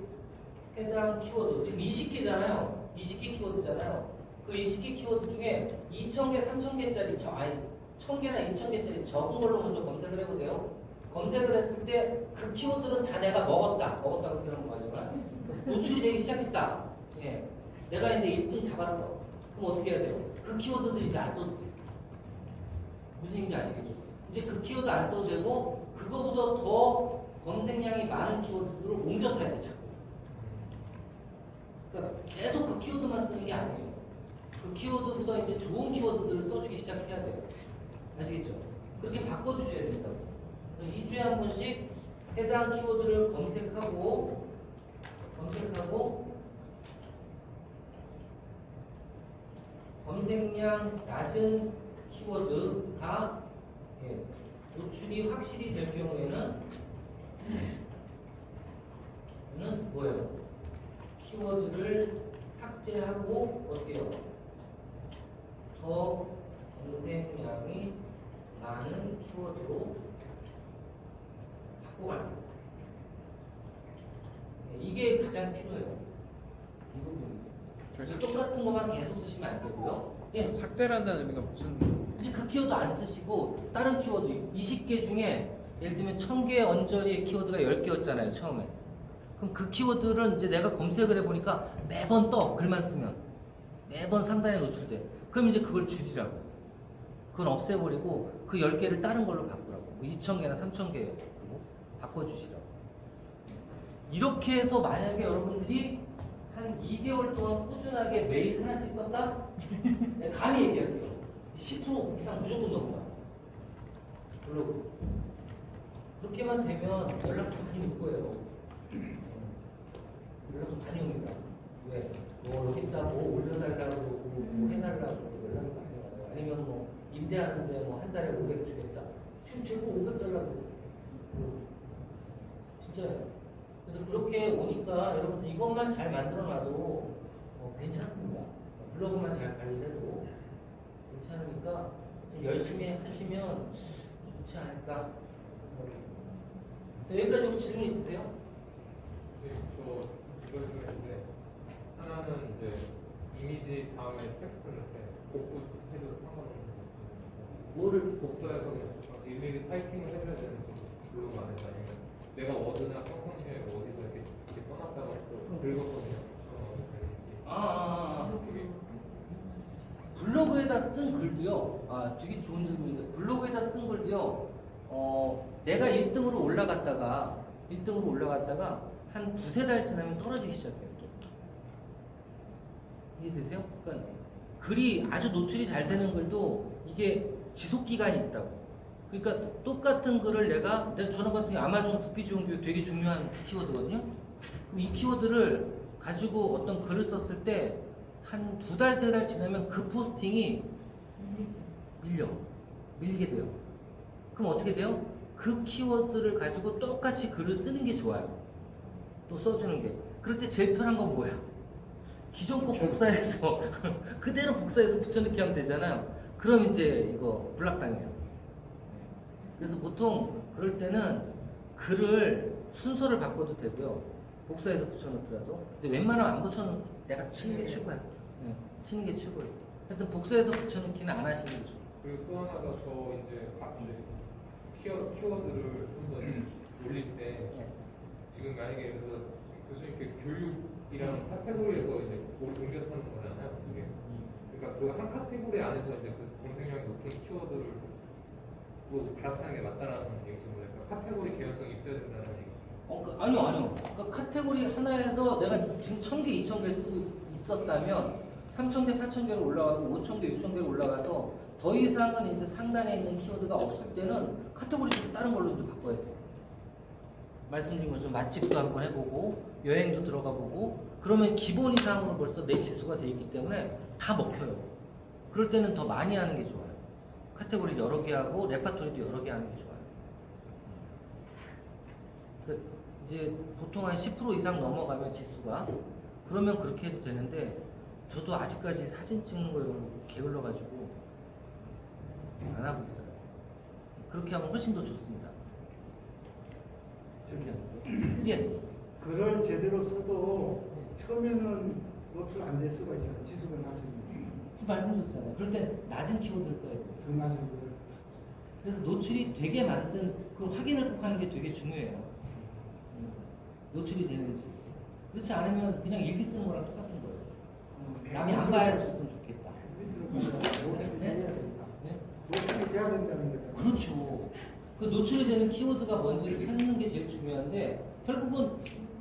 해당 키워드, 지금 20개잖아요. 20개 키워드잖아요. 그 20개 키워드 중에 2,000개, 3,000개짜리, 1,000개나 2,000개짜리 적은 걸로 먼저 검색을 해보세요. 검색을 했을 때 그 키워드는 다 내가 먹었다고 표현한 거지만 노출이 되기 시작했다. 예. 내가 이제 1등 잡았어. 그럼 어떻게 해야 돼요? 그 키워드들 이제 안 써도 돼. 무슨 얘기인지 아시겠죠? 이제 그 키워드 안 써도 되고 그거보다 더 검색량이 많은 키워드들을 옮겨 타야 돼 자꾸. 그러니까 계속 그 키워드만 쓰는 게 아니에요. 그 키워드보다 이제 좋은 키워드들을 써주기 시작해야 돼요. 아시겠죠? 그렇게 바꿔주셔야 된다고. 2주에 한 번씩 해당 키워드를 검색하고 검색량 낮은 키워드가 노출이 확실히 될 경우에는 뭐예요? 키워드를 삭제하고 어떻게 해요? 더 검색량이 많은 키워드로 그거 말고. 이게 가장 필요해요. 이 부분. 저희 똑같은 것만 계속 쓰시면 안 되고요. 예. 삭제를 한다는 의미가 무슨 이제 그 키워드 안 쓰시고 다른 키워드 20개 중에 예를 들면 1000개 언저리의 키워드가 10개였잖아요 처음에. 그럼 그 키워드를 이제 내가 검색을 해보니까 매번 떠 글만 쓰면 매번 상단에 노출돼. 그럼 이제 그걸 줄이라고. 그건 없애버리고 그 10개를 다른 걸로 바꾸라고. 2000개나 3000개 바꿔주시라고. 이렇게 해서 만약에 여러분들이 한 2개월 동안 꾸준하게 매일 하나씩 썼다? 네, 감히 얘기할게요. 10% 이상 무조건 넘어가요. 블로그. 그렇게만 되면 연락도 많이 올 거예요. 연락도 많이 옵니다. 왜? 뭐 여기다 뭐 올려달라고 그러고 뭐 해달라고 그러고 연락이 많이 와요. 아니면 뭐 임대하는데 뭐 한 달에 500 주겠다. 지금 최고 500달러. 진짜요. 그래서 그렇게 오니까 여러분 이것만 잘 만들어놔도 괜찮습니다. 블로그만 잘 관리해도 괜찮으니까 좀 열심히 하시면 좋지 않을까. 자, 여기까지 혹시 질문 있으세요? 저 이거 중에 하나는 이제 이미지 다음에 텍스트를 때 복구해도 상관없는 거. 뭐를 복사해서 그냥 일일이 타이핑을 해줘야 되는지 블로그 안에서 아니면 내가 워드나 평상시에 어디서 이렇게 써놨다가 또 긁었거든요. 블로그에다 쓴 글도요. 되게 좋은 질문인데 블로그에다 쓴 글도요. 내가 1등으로 올라갔다가 한 두세 달 지나면 떨어지기 시작해요. 이해되세요? 그러니까 글이 아주 노출이 잘 되는 글도 이게 지속 기간이 있다고. 그러니까 똑같은 글을 내가 저는 같은 경우 아마존 부피 지원 교육 되게 중요한 키워드거든요. 그럼 이 키워드를 가지고 어떤 글을 썼을 때 한 두 달, 세 달 지나면 그 포스팅이 밀리게 돼요. 그럼 어떻게 돼요? 그 키워드를 가지고 똑같이 글을 쓰는 게 좋아요. 또 써주는 게. 그럴 때 제일 편한 건 뭐야? 기존 거 복사해서 그대로 복사해서 붙여넣기 하면 되잖아요. 그럼 이제 이거 블락당해요. 그래서 보통 그럴 때는 글을 순서를 바꿔도 되고요. 복사해서 붙여넣더라도. 근데 웬만하면 안 붙여넣고 내가 치는 게 최고야. 네, 치는 게 최고예요. 하여튼 복사해서 붙여넣기는 안 하시는 게 좋아요. 그리고 또 하나가 저 이제 키워드를 좀 더 올릴 때 지금 만약에 예를 들어서 교수님께 교육이라는 카테고리에서 이제 옮겨타는 거잖아요. 이게. 그러니까 그 한 카테고리 안에서 이제 그 검색량이 높은 키워드를 뭐 갈아타는 게 맞다라는 얘기죠. 그러니까 카테고리 개연성이 있어야 된다는 얘기죠. 아니요. 그러니까 카테고리 하나에서 내가 지금 1000개, 2000개를 쓰고 있었다면 3000개, 4000개로 올라가고 5000개, 6000개로 올라가서 더 이상은 이제 상단에 있는 키워드가 없을 때는 카테고리 다른 걸로 좀 바꿔야 돼요. 말씀드린 것처럼 맛집도 한번 해보고 여행도 들어가 보고 그러면 기본 이상으로 벌써 내 지수가 돼 있기 때문에 다 먹혀요. 그럴 때는 더 많이 하는 게 좋아요. 카테고리 여러 개 하고 레파토리도 여러 개 하는 게 좋아요. 그러니까 이제 보통 한 10% 이상 넘어가면 지수가 그러면 그렇게 해도 되는데 저도 아직까지 사진 찍는 거 이런 거 게을러가지고 안 하고 있어요. 그렇게 하면 훨씬 더 좋습니다. 예. 글을 제대로 써도 처음에는 노출 안 될 수가 있잖아요. 지수가 낮아지면. 말씀드렸잖아요. 그럴 때 낮은 키워드를 써야 돼요. 더 낮은 걸. 그래서 노출이 되게 만든 그 확인을 꼭 하는 게 되게 중요해요. 노출이 되는지. 그렇지 않으면 그냥 일기 쓰는 거랑 똑같은 거예요. 남이 안 봐줬으면 좋겠다. 노출이 네? 돼야 된다. 네? 노출이 돼야 된다는 거잖아요. 그렇죠. 그 노출이 되는 키워드가 뭔지를 찾는 게 제일 중요한데 결국은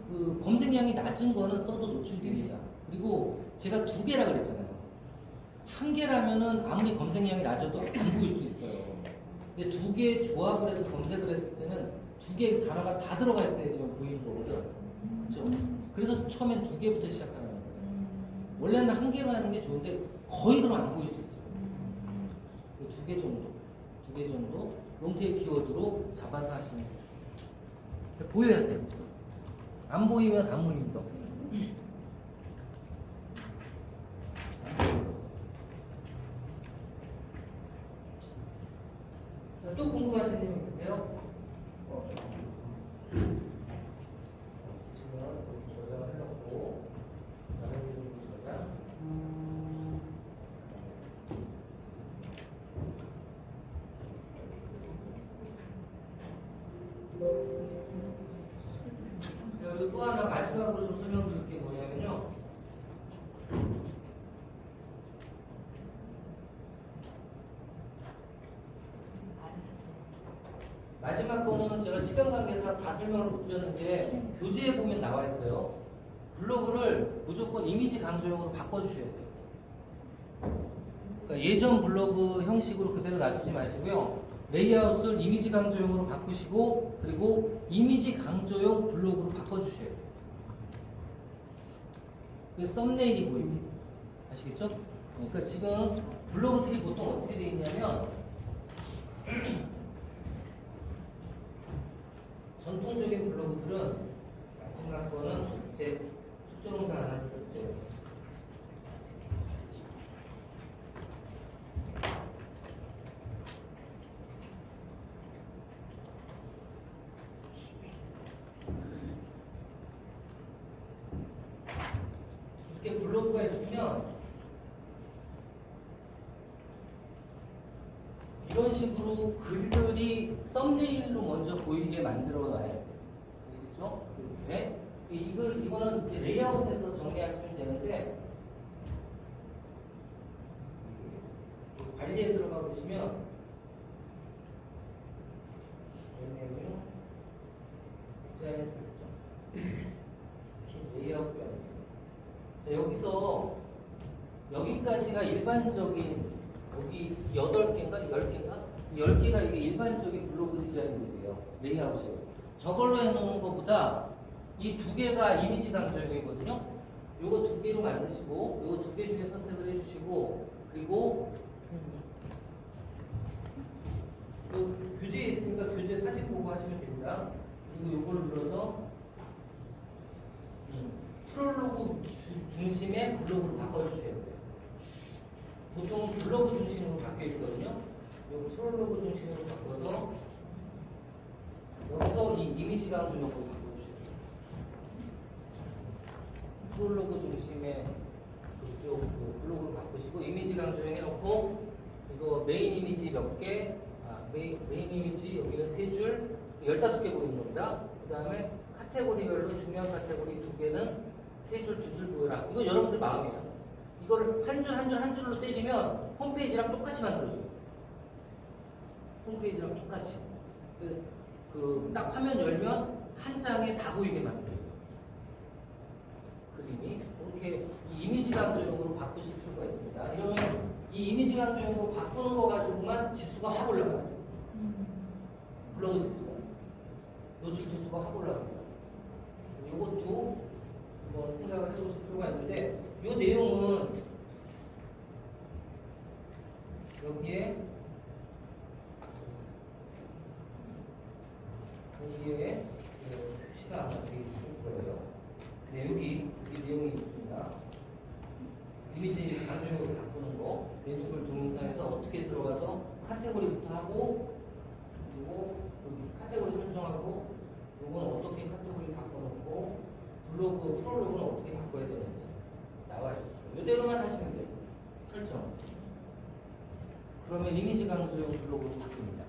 그 검색량이 낮은 거는 써도 노출이 됩니다. 그리고 제가 2개라 그랬잖아요. 1개라면은 아무리 검색량이 낮아도 안 보일 수 있어요. 근데 2개 조합을 해서 검색을 했을 때는 2개의 단어가 다 들어가 있어야지만 보이는 거거든. 그렇죠? 그래서 처음엔 2개부터 시작하는 거예요. 원래는 1개로 하는 게 좋은데 거의 그럼 안 보일 수 있어요. 2개 정도 롱테일 키워드로 잡아서 하시는 게 좋아요. 보여야 돼요. 안 보이면 아무 의미도 없어요. 자, 또 궁금하신 점 있으세요? 마지막으로 좀 설명드릴 게 뭐냐면요. 마지막 거는 제가 시간 관계상 다 설명을 못 드렸는데 교재에 보면 나와 있어요. 블로그를 무조건 이미지 강조형으로 바꿔주셔야 돼요. 그러니까 예전 블로그 형식으로 그대로 놔두지 마시고요. 레이아웃을 이미지 강조형으로 바꾸시고 그리고 이미지 강조형 블로그로 바꿔주셔야 돼요. 그 썸네일이 보이게. 아시겠죠? 그러니까 지금 블로그들이 보통 어떻게 되어 있냐면 전통적인 블로그들은 마지막 거는 숙제동사 하나를 숙제. 이렇게 블로그가 있으면 이런 식으로 글들이 썸네일로 먼저 보이게 만들어 놔야 돼요. 아시겠죠? 이렇게. 이거는 이제 레이아웃에서 정리하시면 되는데, 관리에 들어가 보시면, 메뉴, 디자인 설정, 스킨, 레이아웃 변경. 자, 여기서, 여기까지가 일반적인 여기 8개인가? 10개인가? 10개가 이게 일반적인 블로그 디자인들이에요. 레이아웃이에요. 저걸로 해놓는 것보다 이 2개가 이미지 강조형이거든요. 요거 2개로 만드시고 요거 2개 중에 선택을 해주시고 그리고 요 교재에 있으니까 교재 사진 보고 하시면 됩니다. 그리고 요거를 눌러서 프롤로그 중심의 블로그로 바꿔주셔야 돼요. 보통 블로그 중심으로 바뀌어 있거든요. 이 프롤로그 중심으로 바꿔서 여기서 이 이미지 강조형으로 바꿔주셔야 돼요. 프롤로그 중심의 그쪽 블로그로 바꾸시고 이미지 강조형 해놓고 이거 메인 이미지 몇 개, 메인 이미지 여기는 3줄, 15개 보이는 겁니다. 그 다음에 카테고리별로 중요한 카테고리 2개는 3줄, 2줄 보여라. 이거 여러분들 마음이에요. 이거를 한 줄로 때리면 홈페이지랑 똑같이 만들어줘요. 홈페이지랑 똑같이. 딱 화면 열면 한 장에 다 보이게 만들어줘요. 그림이. 이렇게 이 이미지 강조형으로 바꾸실 필요가 있습니다. 이러면 이 이미지 강조형으로 바꾸는 거 가지고만 지수가 확 올라가요. 블로그 지수가. 노출 지수가 확 올라갑니다. 이것도 한번 생각을 해보실 필요가 있는데 이 내용은 여기에 표시가 아마 되어 있을 거예요. 네, 여기 내용이 있습니다. 이미지 강조형으로 바꾸는 거, 메뉴글 동영상에서 어떻게 들어가서 카테고리부터 하고 그리고 카테고리 설정하고 이건 어떻게 카테고리 바꿔놓고 블로그, 프롤로그는 어떻게 바꿔야 되는지 나와 있어요. 이대로만 하시면 돼요. 설정. 그러면 이미지 강조형 블로그로 바뀝니다.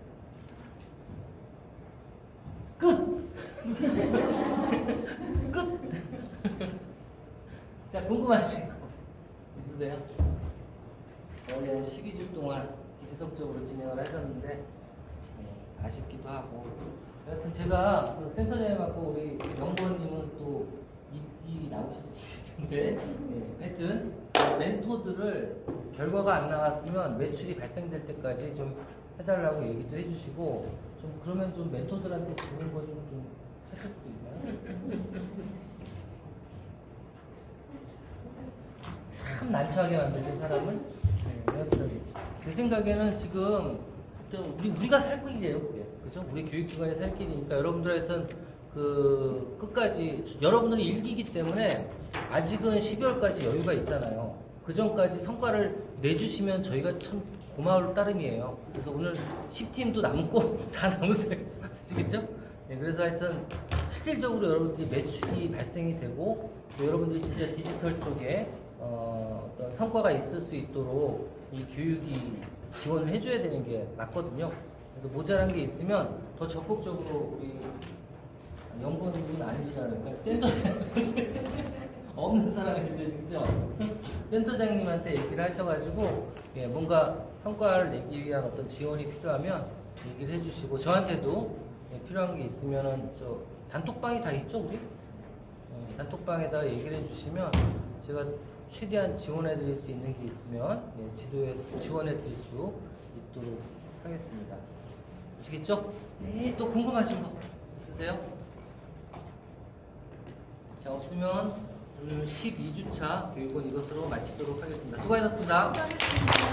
끝! 끝! 자, 궁금하신 거 있으세요? 원래 12주 동안 계속적으로 진행을 하셨는데 아쉽기도 하고 여하튼 제가 그 센터장에 맡고 우리 연구원님은 또 입이 나오셨을 텐데 하여튼 멘토들을 결과가 안 나왔으면 매출이 발생될 때까지 좀 해달라고 얘기도 해주시고 좀 그러면 좀 멘토들한테 좋은 거 좀 사실 수 있나요? 참 난처하게 만들죠 사람을. 여하튼 제 생각에는 지금 우리가 살 길이에요, 그게. 그죠? 우리 교육기관이 살 길이니까 여러분들 하여튼 그 끝까지 여러분들이 일기이기 때문에 아직은 12월까지 여유가 있잖아요. 그 전까지 성과를 내주시면 저희가 참 고마울 따름이에요. 그래서 오늘 10팀도 남고 다 남으세요. 아시겠죠? 네, 그래서 하여튼 실질적으로 여러분들이 매출이 발생이 되고 또 여러분들이 진짜 디지털 쪽에 어떤 성과가 있을 수 있도록 이 교육이 지원을 해줘야 되는 게 맞거든요. 그래서 모자란 게 있으면 더 적극적으로 우리 연구원분은 아니시라는 거니까 센터장 없는 사람이죠, 그죠? 센터장님한테 얘기를 하셔가지고 예, 뭔가 성과를 내기 위한 어떤 지원이 필요하면 얘기를 해주시고 저한테도 예, 필요한 게 있으면은 저 단톡방이 다 있죠, 우리? 단톡방에다 얘기를 해주시면 제가 최대한 지원해드릴 수 있는 게 있으면 예, 지원해드릴 수 있도록 하겠습니다. 아시겠죠? 네. 또 궁금하신 거 있으세요? 자, 없으면 오늘 12주차 교육은 이것으로 마치도록 하겠습니다. 수고하셨습니다. 수고하셨습니다.